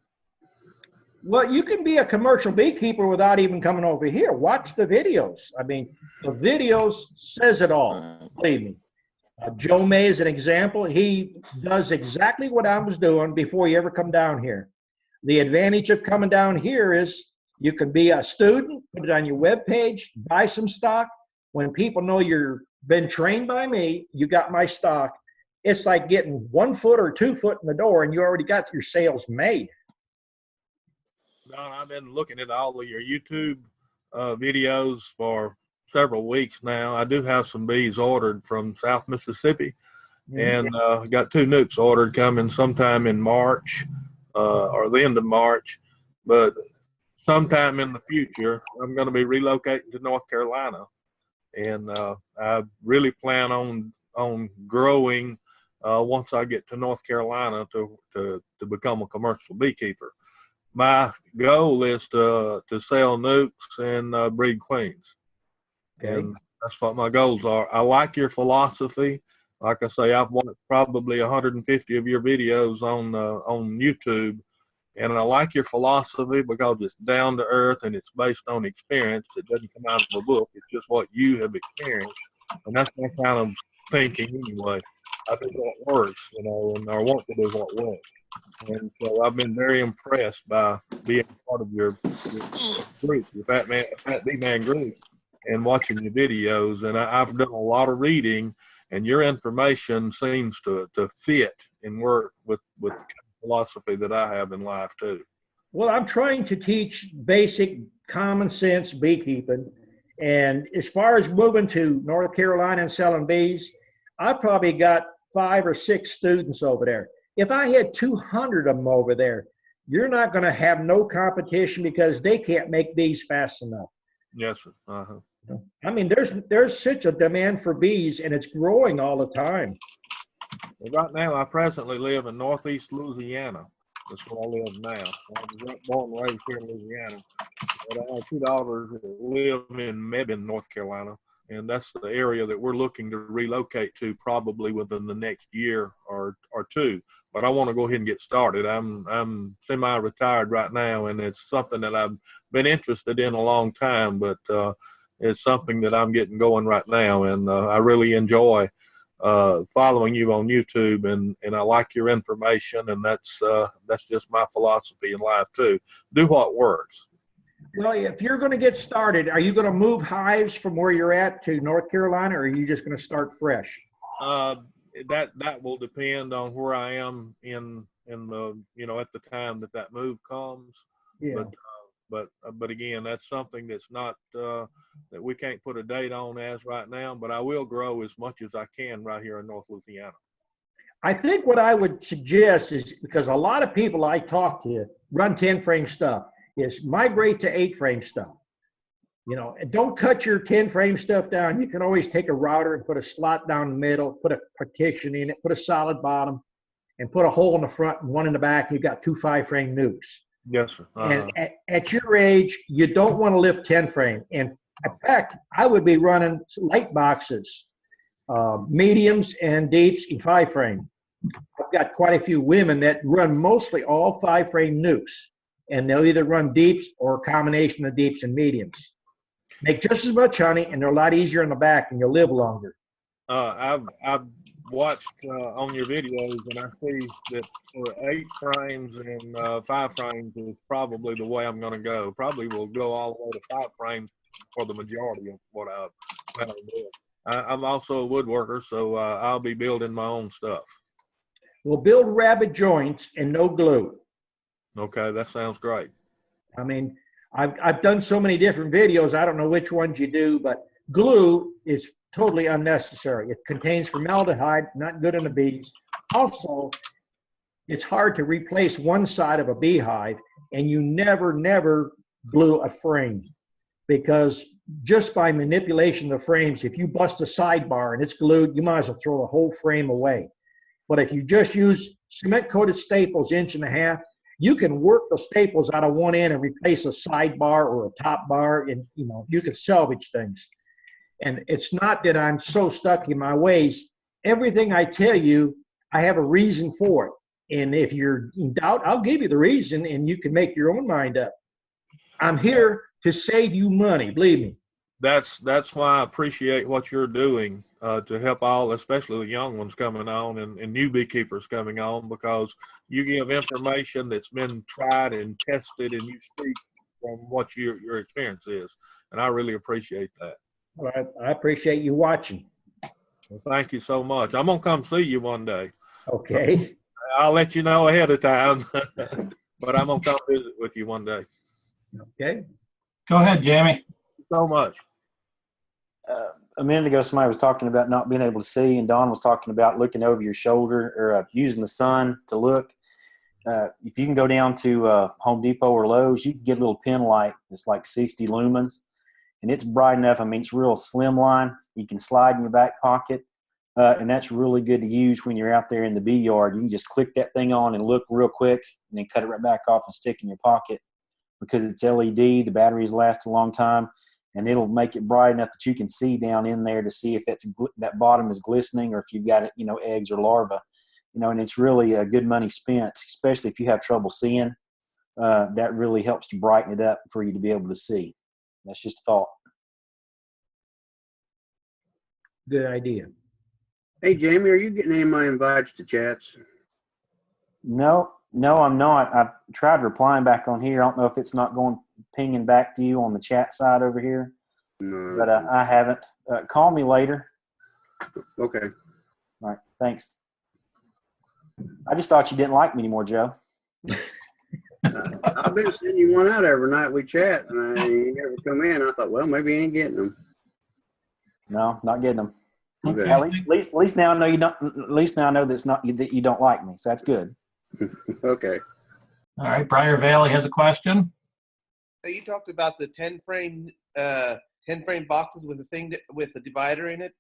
Well, you can be a commercial beekeeper without even coming over here. Watch the videos. I mean, the videos says it all. Believe me. Joe May is an example. He does exactly what I was doing before you ever come down here. The advantage of coming down here is you can be a student, put it on your web page, buy some stock. When people know you've been trained by me, you got my stock. It's like getting 1 foot or 2 foot in the door and you already got your sales made. Don, I've been looking at all of your YouTube videos for several weeks now. I do have some bees ordered from South Mississippi, and got 2 nukes ordered coming sometime in March or the end of March. But sometime in the future, I'm going to be relocating to North Carolina, and I really plan on growing once I get to North Carolina to become a commercial beekeeper. My goal is to sell nukes and breed queens. Okay. And that's what my goals are. I like your philosophy. Like I say, I've watched probably 150 of your videos on YouTube, and I like your philosophy because it's down to earth and it's based on experience. It doesn't come out of a book. It's just what you have experienced, and that's my kind of thinking anyway. I do what works, and I want to do what works. And so I've been very impressed by being part of your group, your Fat Bee Man group, and watching your videos. And I've done a lot of reading, and your information seems to fit and work with the philosophy that I have in life too. Well, I'm trying to teach basic common sense beekeeping. And as far as moving to North Carolina and selling bees, I probably got 5 or 6 students over there. If I had 200 of them over there, you're not going to have no competition because they can't make bees fast enough. Yes, sir. Uh-huh. I mean, there's such a demand for bees, and it's growing all the time. Well, right now, I presently live in Northeast Louisiana. That's where I live now. I was born and raised here in Louisiana. But I have 2 daughters that live in Mebane, North Carolina, and that's the area that we're looking to relocate to probably within the next year or 2. But I want to go ahead and get started. I'm semi-retired right now, and it's something that I've been interested in a long time, but it's something that I'm getting going right now, and I really enjoy following you on YouTube, and I like your information, and that's just my philosophy in life too. Do what works. Well, if you're going to get started, are you going to move hives from where you're at to North Carolina, or are you just going to start fresh? That will depend on where I am in the at the time that move comes. Yeah. But again, that's something that's not that we can't put a date on as right now. But I will grow as much as I can right here in North Louisiana. I think what I would suggest is, because a lot of people I talk to run 10 frame stuff, is migrate to 8 frame stuff. You know, and don't cut your 10 frame stuff down. You can always take a router and put a slot down the middle, put a partition in it, put a solid bottom, and put a hole in the front and one in the back. You've got 2 5-frame nukes. Yes, sir. And at your age, you don't want to lift 10 frame. And in fact, I would be running light boxes, mediums and deeps in 5-frame. I've got quite a few women that run mostly all 5-frame nukes, and they'll either run deeps or a combination of deeps and mediums. Make just as much honey, and they're a lot easier in the back, and you'll live longer. I've watched on your videos, and I see that for 8 frames and 5 frames is probably the way I'm going to go. Probably will go all the way to 5 frames for the majority of what I plan on doing. I'm also a woodworker, so I'll be building my own stuff. We'll build rabbet joints and no glue. Okay, that sounds great. I mean, I've done so many different videos, I don't know which ones you do, but glue is totally unnecessary. It contains formaldehyde, not good in the bees. Also, it's hard to replace one side of a beehive, and you never glue a frame, because just by manipulation of the frames, if you bust a sidebar and it's glued, you might as well throw the whole frame away. But if you just use cement-coated staples 1.5 inches, you can work the staples out of one end and replace a sidebar or a top bar, and you know, you can salvage things. And it's not that I'm so stuck in my ways. Everything I tell you, I have a reason for it. And if you're in doubt, I'll give you the reason and you can make your own mind up. I'm here to save you money, believe me. That's why I appreciate what you're doing to help all, especially the young ones coming on and new beekeepers coming on, because you give information that's been tried and tested, and you speak from what your experience is. And I really appreciate that. All right, I appreciate you watching. Well, thank you so much. I'm going to come see you one day. Okay. I'll let you know ahead of time, but I'm going to come visit with you one day. Okay. Go ahead, Jamie. So much. A minute ago, somebody was talking about not being able to see, and Don was talking about looking over your shoulder or using the sun to look. If you can go down to Home Depot or Lowe's, you can get a little pin light that's like 60 lumens, and it's bright enough. I mean, it's real slim line. You can slide in your back pocket, and that's really good to use when you're out there in the bee yard. You can just click that thing on and look real quick, and then cut it right back off and stick in your pocket. Because it's LED, the batteries last a long time, and it'll make it bright enough that you can see down in there to see if that bottom is glistening or if you've got, eggs or larvae. And it's really a good money spent, especially if you have trouble seeing. That really helps to brighten it up for you to be able to see. That's just a thought. Good idea. Hey, Jamie, are you getting any of my invites to chats? No, I'm not. I tried replying back on here. I don't know if it's not pinging back to you on the chat side over here. No. But I haven't. Call me later. Okay. All right. Thanks. I just thought you didn't like me anymore, Joe. I've been sending you one out every night we chat, and you never come in. I thought, well, maybe he ain't getting them. No, not getting them. Okay. At least now I know you don't. At least now I know that you don't like me. So that's good. Okay. All right, Briar Valley has a question. You talked about the 10 frame boxes with with the divider in it.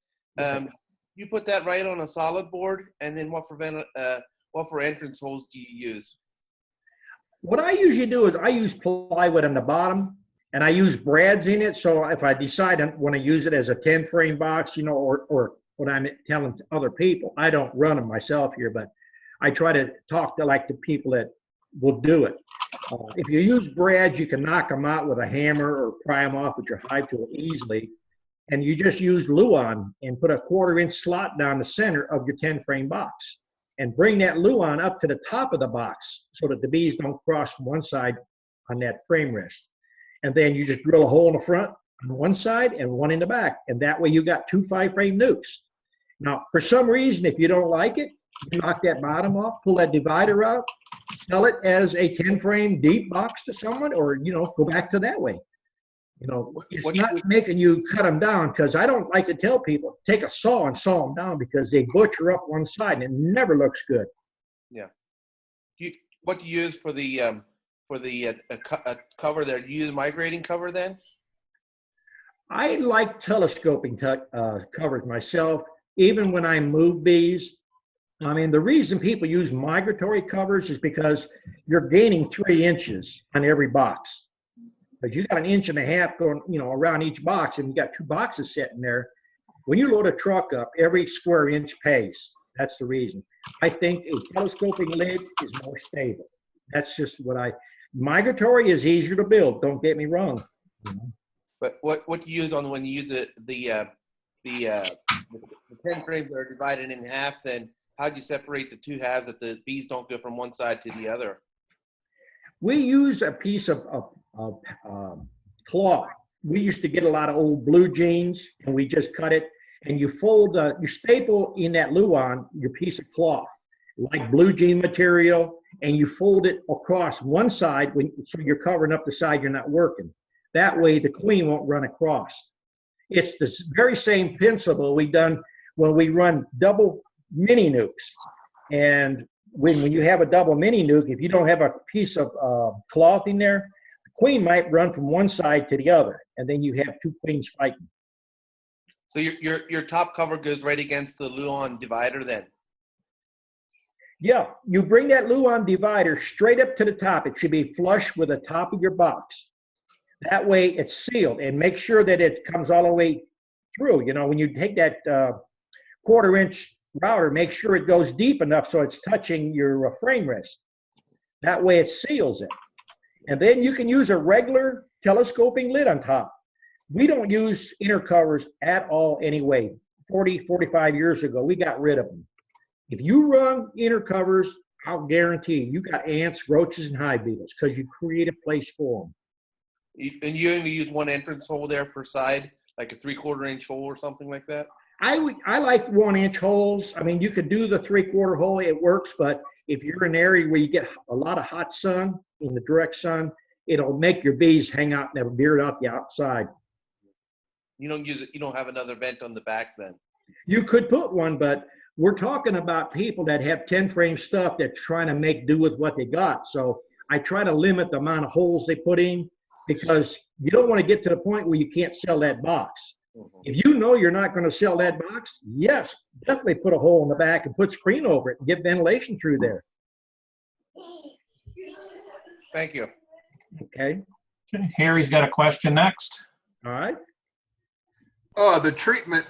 You put that right on a solid board, and then what for entrance holes do you use? What I usually do is I use plywood on the bottom, and I use brads in it. So if I decide I want to use it as a 10 frame box, or what I'm telling to other people, I don't run them myself here, but I try to talk to the people that will do it. If you use brads, you can knock them out with a hammer or pry them off with your hive tool easily. And you just use Luan and put a 1/4 inch slot down the center of your 10 frame box and bring that Luan up to the top of the box so that the bees don't cross from one side on that frame rest. And then you just drill a hole in the front on one side and one in the back. And that way you got 2 5-frame nukes. Now, for some reason, if you don't like it, you knock that bottom off, pull that divider out, sell it as a 10 frame deep box to someone, or, go back to that way. It's not making you cut them down, because I don't like to tell people, take a saw and saw them down, because they butcher up one side and it never looks good. Yeah. What do you use for the cover there? Do you use migrating cover then? I like telescoping covers myself, even when I move bees. I mean, the reason people use migratory covers is because you're gaining 3 inches on every box. Because you got 1.5 inches going, around each box, and you got 2 boxes sitting there. When you load a truck up, every square inch pays. That's the reason. I think a telescoping lid is more stable. That's just migratory is easier to build. Don't get me wrong. But what you use when you use the 10 frames that are divided in half, then how do you separate the 2 halves that the bees don't go from one side to the other? We use a piece of cloth. We used to get a lot of old blue jeans, and we just cut it, and you staple in that Luan your piece of cloth, like blue jean material, and you fold it across one side so you're covering up the side you're not working. That way the queen won't run across. It's the very same principle we done when we run double mini nukes. And when you have a double mini nuke, if you don't have a piece of cloth in there, the queen might run from one side to the other, and then you have 2 queens fighting. So your top cover goes right against the Luan divider then? Yeah, you bring that Luan divider straight up to the top. It should be flush with the top of your box. That way it's sealed, and make sure that it comes all the way through. When you take that 1/4 inch router, make sure it goes deep enough so it's touching your frame rest. That way it seals it. And then you can use a regular telescoping lid on top. We don't use inner covers at all anyway. 45 years ago, we got rid of them. If you run inner covers, I'll guarantee you got ants, roaches, and hive beetles because you create a place for them. And you only use one entrance hole there per side, like a 3/4 inch hole or something like that? I like 1 inch holes. I mean, you could do the 3/4 hole, it works, but if you're in an area where you get a lot of hot sun, in the direct sun, it'll make your bees hang out and have a beard out the outside. You don't have another vent on the back then? You could put one, but we're talking about people that have 10 frame stuff that's trying to make do with what they got. So I try to limit the amount of holes they put in, because you don't want to get to the point where you can't sell that box. If you know you're not going to sell that box, yes, definitely put a hole in the back and put screen over it and get ventilation through there. Thank you. Okay. Harry's got a question next. All right. The treatment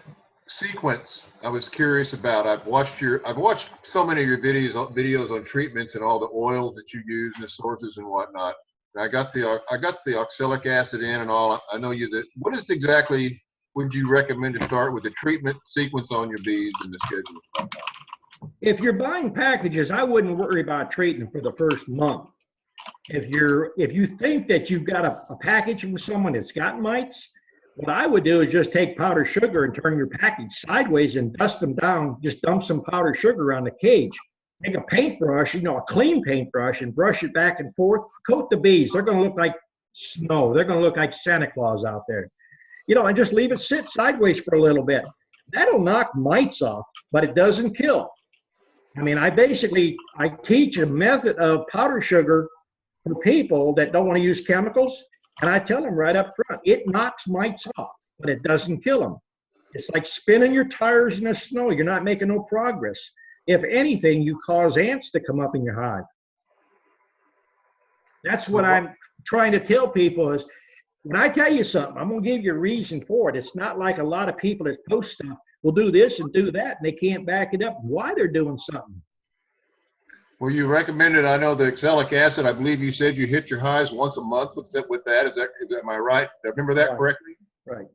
sequence I was curious about. I've watched so many of your videos on treatments and all the oils that you use and the sources and whatnot. And I got the oxalic acid in and all. I know what is exactly would you recommend to start with the treatment sequence on your bees in the schedule? If you're buying packages, I wouldn't worry about treating for the first month. If you think that you've got a package with someone that's got mites, what I would do is just take powdered sugar and turn your package sideways and dust them down. Just dump some powdered sugar on the cage. Take a paintbrush, a clean paintbrush, and brush it back and forth. Coat the bees. They're going to look like snow. They're going to look like Santa Claus out there. And just leave it sit sideways for a little bit. That'll knock mites off, but it doesn't kill. I mean, I teach a method of powdered sugar for people that don't want to use chemicals, and I tell them right up front, it knocks mites off, but it doesn't kill them. It's like spinning your tires in the snow. You're not making no progress. If anything, you cause ants to come up in your hive. That's what I'm trying to tell people is, when I tell you something, I'm going to give you a reason for it. It's not like a lot of people that post stuff will do this and do that, and they can't back it up why they're doing something. Well, you recommended, I know, the oxalic acid. I believe you said you hit your hives once a month with that. Am I right? Did I remember that correctly? Right.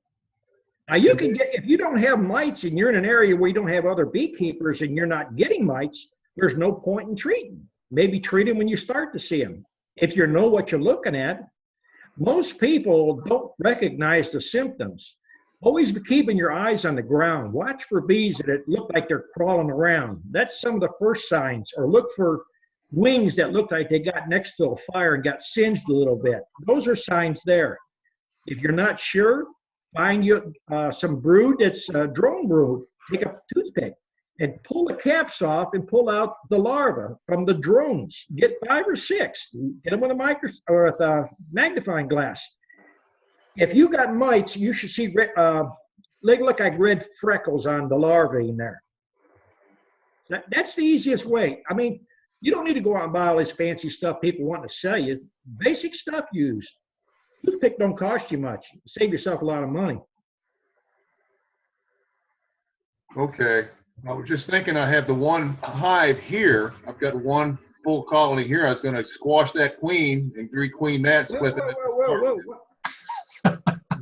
Now you can get, if you don't have mites and you're in an area where you don't have other beekeepers and you're not getting mites, there's no point in treating. Maybe treat them when you start to see them. If you know what you're looking at. Most people don't recognize the symptoms. Always be keeping your eyes on the ground. Watch for bees that look like they're crawling around. That's some of the first signs. Or look for wings that look like they got next to a fire and got singed a little bit. Those are signs there. If you're not sure, find you some brood that's drone brood. Take a toothpick and pull the caps off and pull out the larvae from the drones. Get 5 or 6. Get them with a magnifying glass. if you got mites, you should see they look like red freckles on the larvae in there. That's the easiest way. I mean, you don't need to go out and buy all this fancy stuff people want to sell you. Basic stuff use. Toothpick don't cost you much. Save yourself a lot of money. Okay. I was just thinking I have the one hive here. I've got one full colony here. I was going to squash that queen and requeen that, split it. Whoa.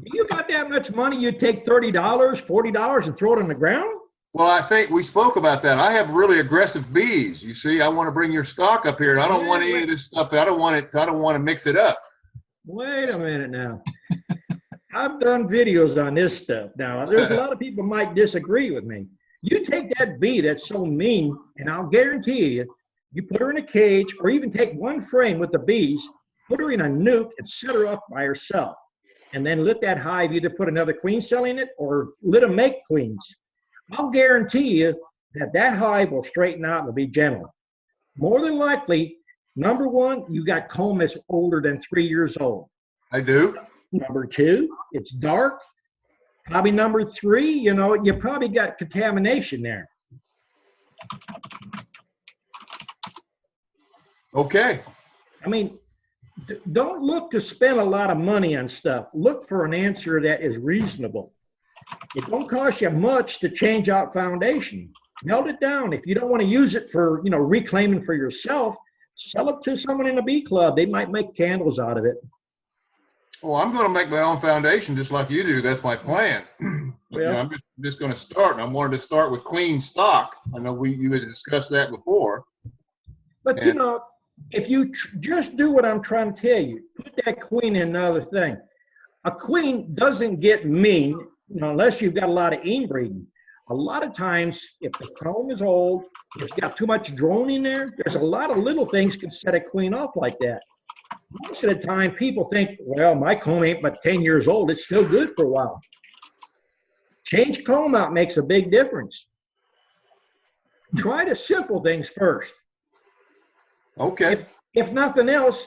You got that much money, you'd take $30, $40 and throw it on the ground? Well, I think we spoke about that. I have really aggressive bees. You see, I want to bring your stock up here. I don't want any of this stuff. I don't want to mix it up. Wait a minute now. I've done videos on this stuff. Now, there's a lot of people might disagree with me. You take that bee that's so mean, and I'll guarantee you, you put her in a cage, or even take one frame with the bees, put her in a nuke and set her up by herself. And then let that hive either put another queen cell in it or let them make queens. I'll guarantee you that that hive will straighten out and will be gentle. More than likely, number one, you got comb that's older than 3 years old. I do. Number two, it's dark. Probably number three, you probably got contamination there. Okay. I mean, don't look to spend a lot of money on stuff. Look for an answer that is reasonable. It don't cost you much to change out foundation. Melt it down. If you don't want to use it for, reclaiming for yourself, sell it to someone in a bee club. They might make candles out of it. Well, I'm going to make my own foundation just like you do. That's my plan. Well, I'm just going to start. And I wanted to start with clean stock. I know you had discussed that before. But, if you just do what I'm trying to tell you, put that queen in another thing. A queen doesn't get mean unless you've got a lot of inbreeding. A lot of times, if the comb is old, if it's got too much drone in there, there's a lot of little things can set a queen off like that. Most of the time, people think, well, my comb ain't but 10 years old. It's still good for a while. Change comb out makes a big difference. Try the simple things first. Okay. If nothing else,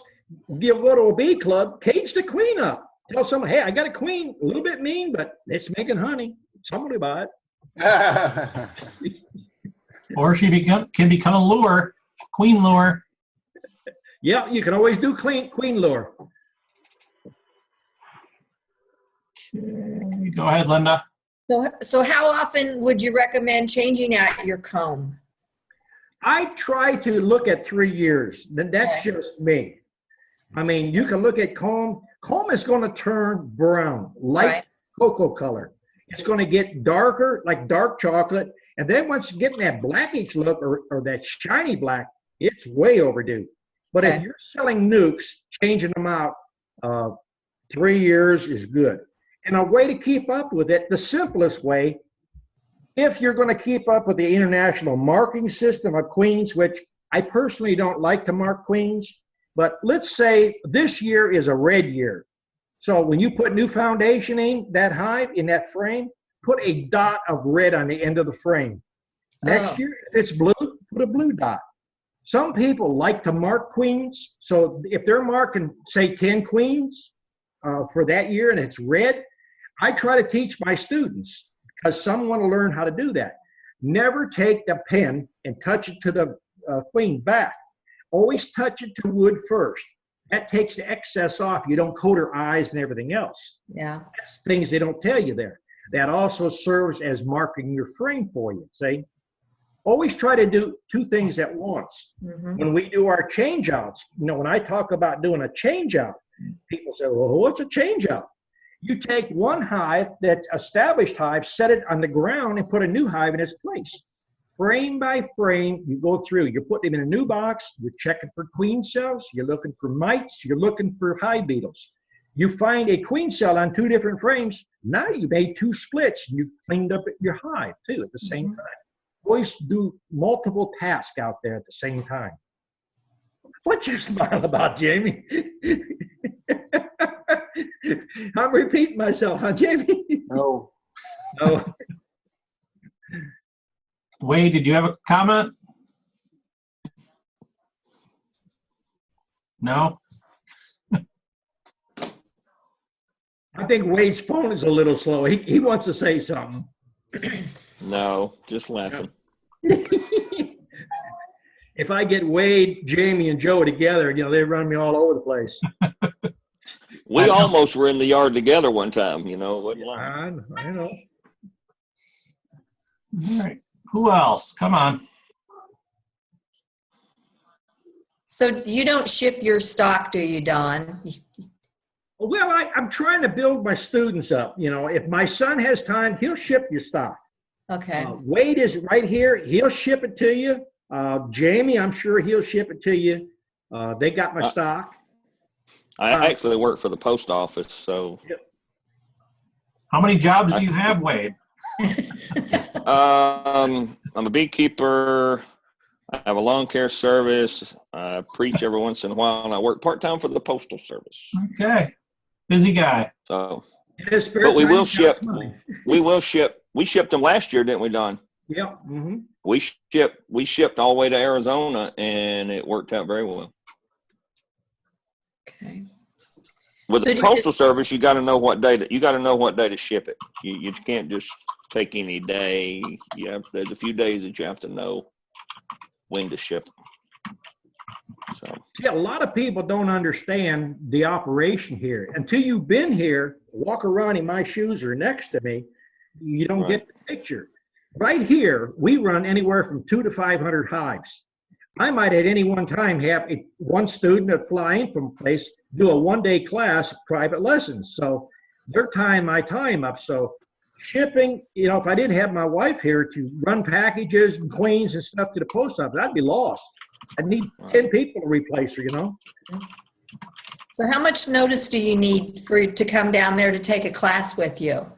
go to a bee club, cage the queen up. Tell someone, hey, I got a queen, a little bit mean, but it's making honey. Somebody buy it. Or she can become a lure, queen lure. Yeah, you can always do queen lure. Okay, go ahead, Linda. So how often would you recommend changing out your comb? I try to look at 3 years. That's just me. I mean, you can look at comb. Comb is going to turn brown, light cocoa color. It's going to get darker, like dark chocolate. And then once you get that blackish look or that shiny black, it's way overdue. But if you're selling nukes, changing them out 3 years is good. And a way to keep up with it, the simplest way, if you're going to keep up with the international marking system of queens, which I personally don't like to mark queens, but let's say this year is a red year. So when you put new foundation in that hive, in that frame, put a dot of red on the end of the frame. Next year, if it's blue, put a blue dot. Some people like to mark queens. So if they're marking, say, 10 queens for that year and it's red, I try to teach my students, because some want to learn how to do that. Never take the pen and touch it to the queen back. Always touch it to wood first. That takes the excess off. You don't coat her eyes and everything else. Yeah. That's things they don't tell you there. That also serves as marking your frame for you, see? Always try to do two things at once. Mm-hmm. When we do our change outs, when I talk about doing a change out, people say, well, what's a change out? You take one hive, that established hive, set it on the ground and put a new hive in its place. Frame by frame, you go through. You're putting them in a new box. You're checking for queen cells. You're looking for mites. You're looking for hive beetles. You find a queen cell on 2 different frames. Now you made 2 splits. You cleaned up your hive, too, at the same time. Always do multiple tasks out there at the same time. What you smile about, Jamie? I'm repeating myself, huh, Jamie? No. No. Wade, did you have a comment? No? I think Wade's phone is a little slow. He wants to say something. No, just laughing. If I get Wade, Jamie, and Joe together, they run me all over the place. We almost were in the yard together one time, it wasn't long. I know. All right. Who else? Come on. So you don't ship your stock, do you, Don? Well, I'm trying to build my students up. If my son has time, he'll ship you stuff. Okay. Wade is right here. He'll ship it to you. Jamie, I'm sure he'll ship it to you. They got my stock. I actually work for the post office, so. How many jobs do you have, Wade? I'm a beekeeper. I have a lawn care service. I preach every once in a while, and I work part-time for the postal service. Okay. Busy guy. So, but we will ship. We shipped them last year, didn't we, Don? Yeah. Mm-hmm. We shipped all the way to Arizona, and it worked out very well. Okay. With the postal service, you got to know what day to ship it. You can't just take any day. There's a few days that you have to know when to ship them. So. See, a lot of people don't understand the operation here. Until you've been here, walk around in my shoes or next to me, you don't get the picture. Right here, we run anywhere from 200 to 500 hives. I might at any one time have one student that fly in from a place, do a one-day class, private lessons. So they're tying my time up. So shipping, if I didn't have my wife here to run packages and queens and stuff to the post office, I'd be lost. I'd need 10 people to replace her, So how much notice do you need to come down there to take a class with you?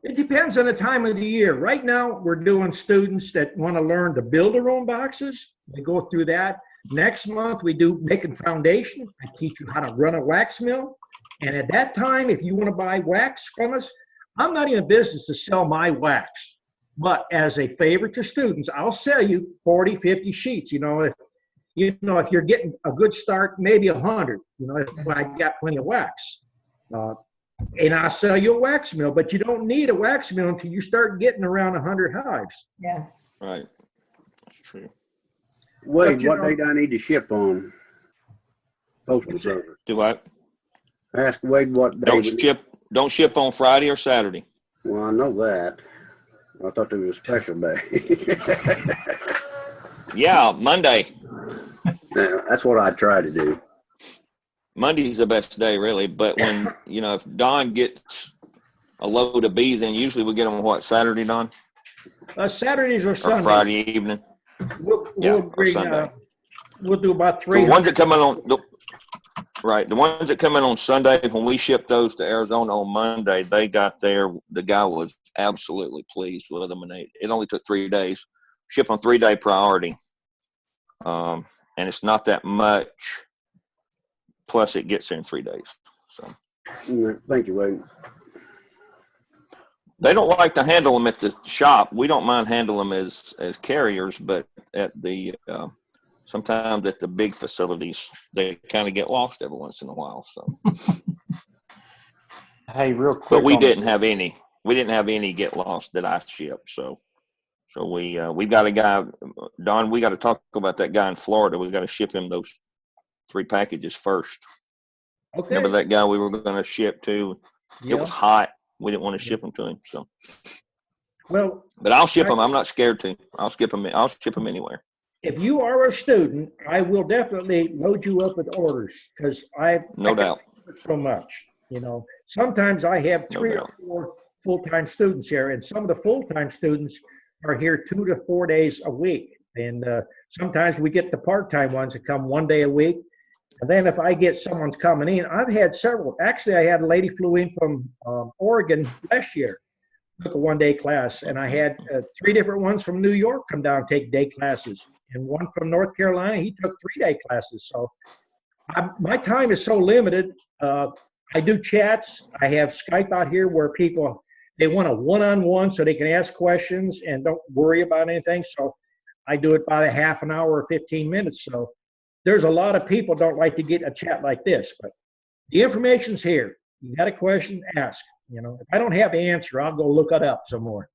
It depends on the time of the year. Right now, we're doing students that want to learn to build their own boxes. They go through that. Next month, we do making foundation. I teach you how to run a wax mill. And at that time, if you want to buy wax from us, I'm not in a business to sell my wax. But as a favor to students, I'll sell you 40, 50 sheets. If you're getting a good start, maybe 100. If I got plenty of wax. And I'll sell you a wax mill, but you don't need a wax mill until you start getting around 100 hives. Yeah. Right. That's true. Wade, what day do I need to ship on postal service? Do I? Ask Wade what day. Don't ship on Friday or Saturday. Well, I know that. I thought there was a special day. Yeah, Monday. Yeah, that's what I try to do. Monday's the best day, really. But when, if Don gets a load of bees in, usually we get them, Saturday, Don? Saturdays or Sundays. Or Friday evening. We'll bring, Sunday. We'll do about 300. The ones that come in on, the ones that come in on Sunday, when we shipped those to Arizona on Monday, they got there. The guy was absolutely pleased with them, and it only took 3 days. Ship on 3-day priority. And it's not that much. Plus, it gets there in 3 days. So, thank you, Wade. They don't like to handle them at the shop. We don't mind handling them as carriers, but at the sometimes at the big facilities, they kind of get lost every once in a while. So, hey, real quick. But we didn't have any. We didn't have any get lost that I shipped. So we got a guy, Don. We got to talk about that guy in Florida. We got to ship him those 3 packages first. Okay. Remember that guy we were going to ship to? Yeah. It was hot. We didn't want to ship them to him. So, well, but I'll ship them. I'm not scared to. I'll ship them anywhere. If you are a student, I will definitely load you up with orders because no doubt so much. Sometimes I have 3 or 4 full-time students here, and some of the full-time students are here 2 to 4 days a week. And sometimes we get the part-time ones that come 1 day a week. And then if I get someone's coming in, I've had several. Actually, I had a lady flew in from Oregon last year, took a 1-day class. And I had 3 different ones from New York come down and take day classes. And one from North Carolina, he took 3-day classes. So my time is so limited. I do chats. I have Skype out here where people, they want a one-on-one so they can ask questions and don't worry about anything. So I do it by a half an hour or 15 minutes. So there's a lot of people don't like to get a chat like this, but the information's here. You got a question, ask. You know, if I don't have the answer, I'll go look it up some more.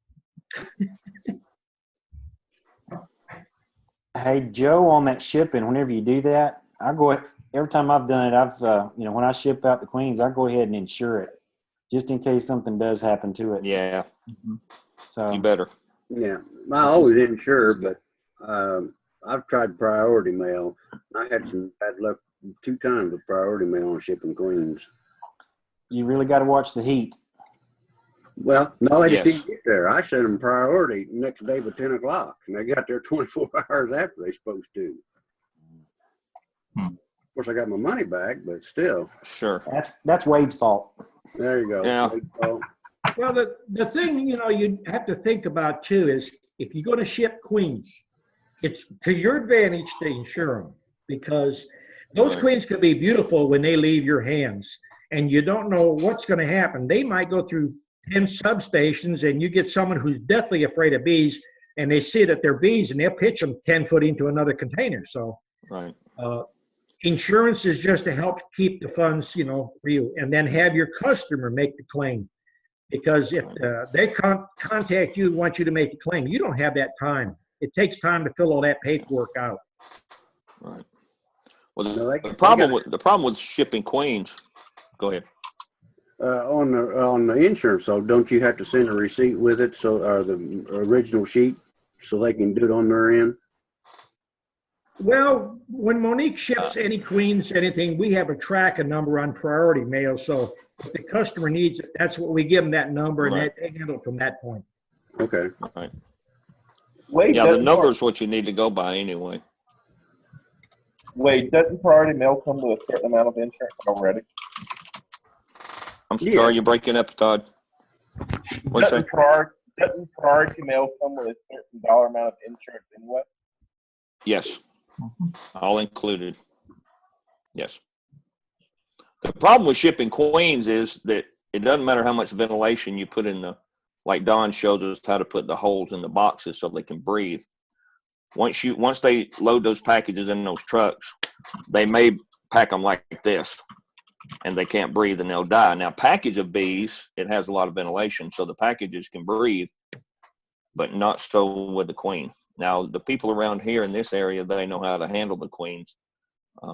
Hey, Joe, on that shipping, whenever you do that, every time I've done it, when I ship out the queens, I go ahead and insure it just in case something does happen to it. Yeah. So You better. Yeah, I always insure, but I've tried priority mail. I had some bad luck 2 times with priority mail on shipping queens. you really got to watch the heat. Well, no, they just Yes. didn't get there. I sent them priority next day by 10 o'clock, and they got there 24 hours after they supposed to. Of course, I got my money back, but still. Sure. That's Wade's fault. There you go. Yeah. Well, the thing, you know, you have to think about too is if you're going to ship queens, it's to your advantage to insure them, because those Right. queens could be beautiful when they leave your hands, and you don't know what's going to happen. They might go through 10 substations, and you get someone who's deathly afraid of bees, and they see that they're bees, and they'll pitch them 10 foot into another container. So Right. insurance is just to help keep the funds, you know, for you, and then have your customer make the claim. Because if they contact you and want you to make a claim, you don't have that time. It takes time to fill all that paperwork out. Right. Well, No, the problem with shipping queens. Go ahead. On the insurance, so don't you have to send a receipt with it, or the original sheet, so they can do it on their end? Well, when Monique ships any queens, anything, we have a tracking number on priority mail. So if the customer needs it, that's what we give them, that number, and Right. they handle it from that point. Okay. Right. Wade, Yeah, the doesn't number is what you need to go by anyway. Wade, doesn't priority mail come with a certain amount of insurance already? I'm Yeah. sorry, you're breaking up, Todd. What'd you say? Doesn't priority mail come with a certain dollar amount of insurance anyway? Yes. All included. Yes. The problem with shipping queens is that it doesn't matter how much ventilation you put in like Don showed us how to put the holes in the boxes so they can breathe. Once they load those packages in those trucks, they may pack them like this, and they can't breathe and they'll die. Now, package of bees, it has a lot of ventilation, so the packages can breathe, but not so with the queen. Now, the people around here in this area, they know how to handle the queens.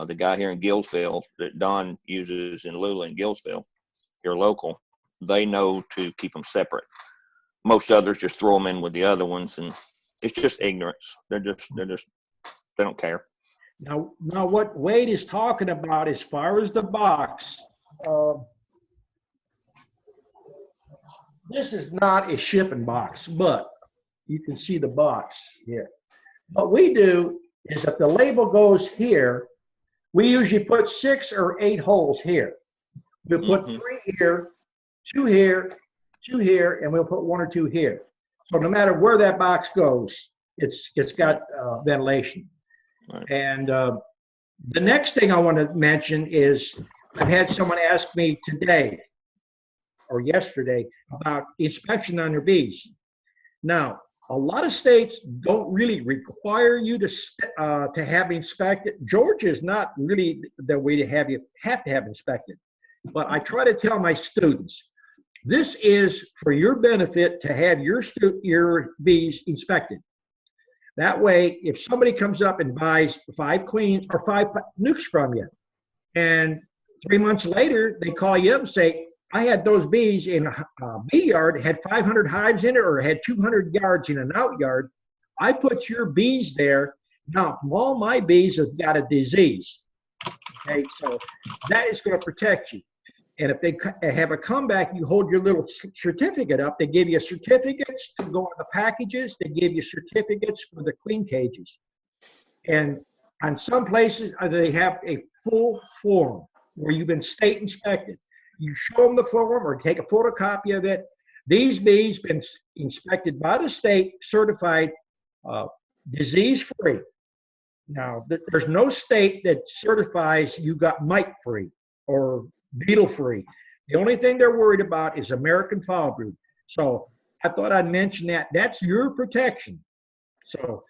The guy here in Guildsville that Don uses in Lula and Guildsville, here local, they know to keep them separate. Most others just throw them in with the other ones, and it's just ignorance. They don't care. Now what Wade is talking about as far as the box, this is not a shipping box, but you can see the box here. What we do is if the label goes here, we usually put 6 or 8 holes here. We'll put 3 here, 2 here, 2 here, and we'll put 1 or 2 here. So no matter where that box goes, it's got ventilation. Right. And the next thing I want to mention is I've had someone ask me today or yesterday about inspection on their bees. Now, a lot of states don't really require you to have inspected. Georgia is not really the way to have inspected. But I try to tell my students, this is for your benefit to have your bees inspected. That way, if somebody comes up and buys 5 queens or 5 nukes from you, and 3 months later they call you up and say, I had those bees in a bee yard, had 500 hives in it, or had 200 yards in an out yard. I put your bees there. Now, all my bees have got a disease. Okay, so that is going to protect you. And if they have a comeback, you hold your little certificate up. They give you certificates to go on the packages. They give you certificates for the queen cages. And on some places, they have a full form where you've been state inspected. You show them the form or take a photocopy of it. These bees been inspected by the state, certified disease-free. Now, there's no state that certifies you got mite-free or beetle-free. The only thing they're worried about is American foul brood. So I thought I'd mention that. That's your protection. So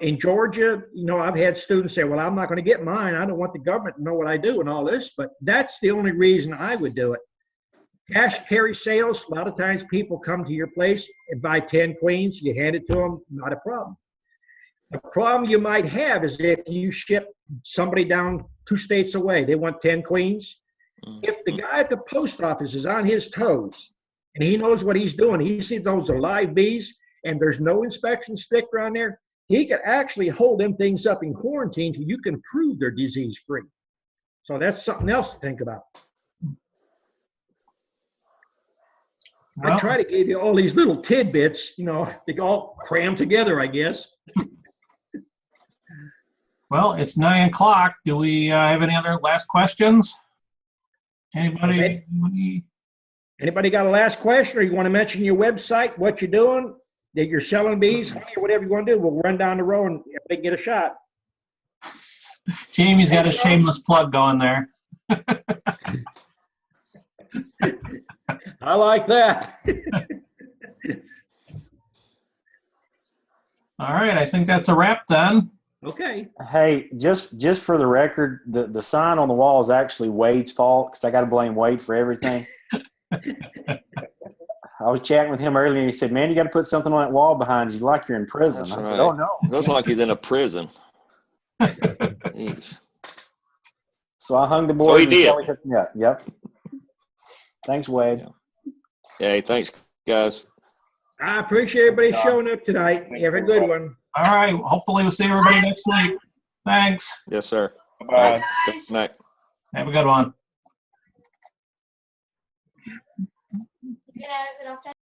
In Georgia, you know, I've had students say, well, I'm not going to get mine. I don't want the government to know what I do and all this, but that's the only reason I would do it. Cash carry sales, a lot of times people come to your place and buy 10 queens, you hand it to them, not a problem. The problem you might have is if you ship somebody down 2 states away, they want 10 queens. If the guy at the post office is on his toes and he knows what he's doing, he sees those are live bees and there's no inspection sticker on there, he could actually hold them things up in quarantine till you can prove they're disease free. So that's something else to think about. I try to give you all these little tidbits, you know, they all cram together, I guess. Well, it's 9 o'clock. Do we have any other last questions? Anybody? Anybody got a last question, or you want to mention your website, what you're doing, that you're selling bees, honey, or whatever you want to do? We'll run down the road and everybody get a shot. Jamie's got a shameless plug going there. I like that. All right, I think that's a wrap then. Okay. Hey, just for the record, the sign on the wall is actually Wade's fault because I got to blame Wade for everything. I was chatting with him earlier and he said, man, you got to put something on that wall behind you like you're in prison. That's I right. said, oh, no. It looks like he's in a prison. Jeez. So I hung the board. So he did. Kelly hooked me up. Yep. Thanks, Wade. Hey, thanks, guys. I appreciate everybody showing up tonight. Have a good one. All right, hopefully we'll see everybody next week. Thanks. Yes, sir. Bye. Good night. Have a good one. Is it okay?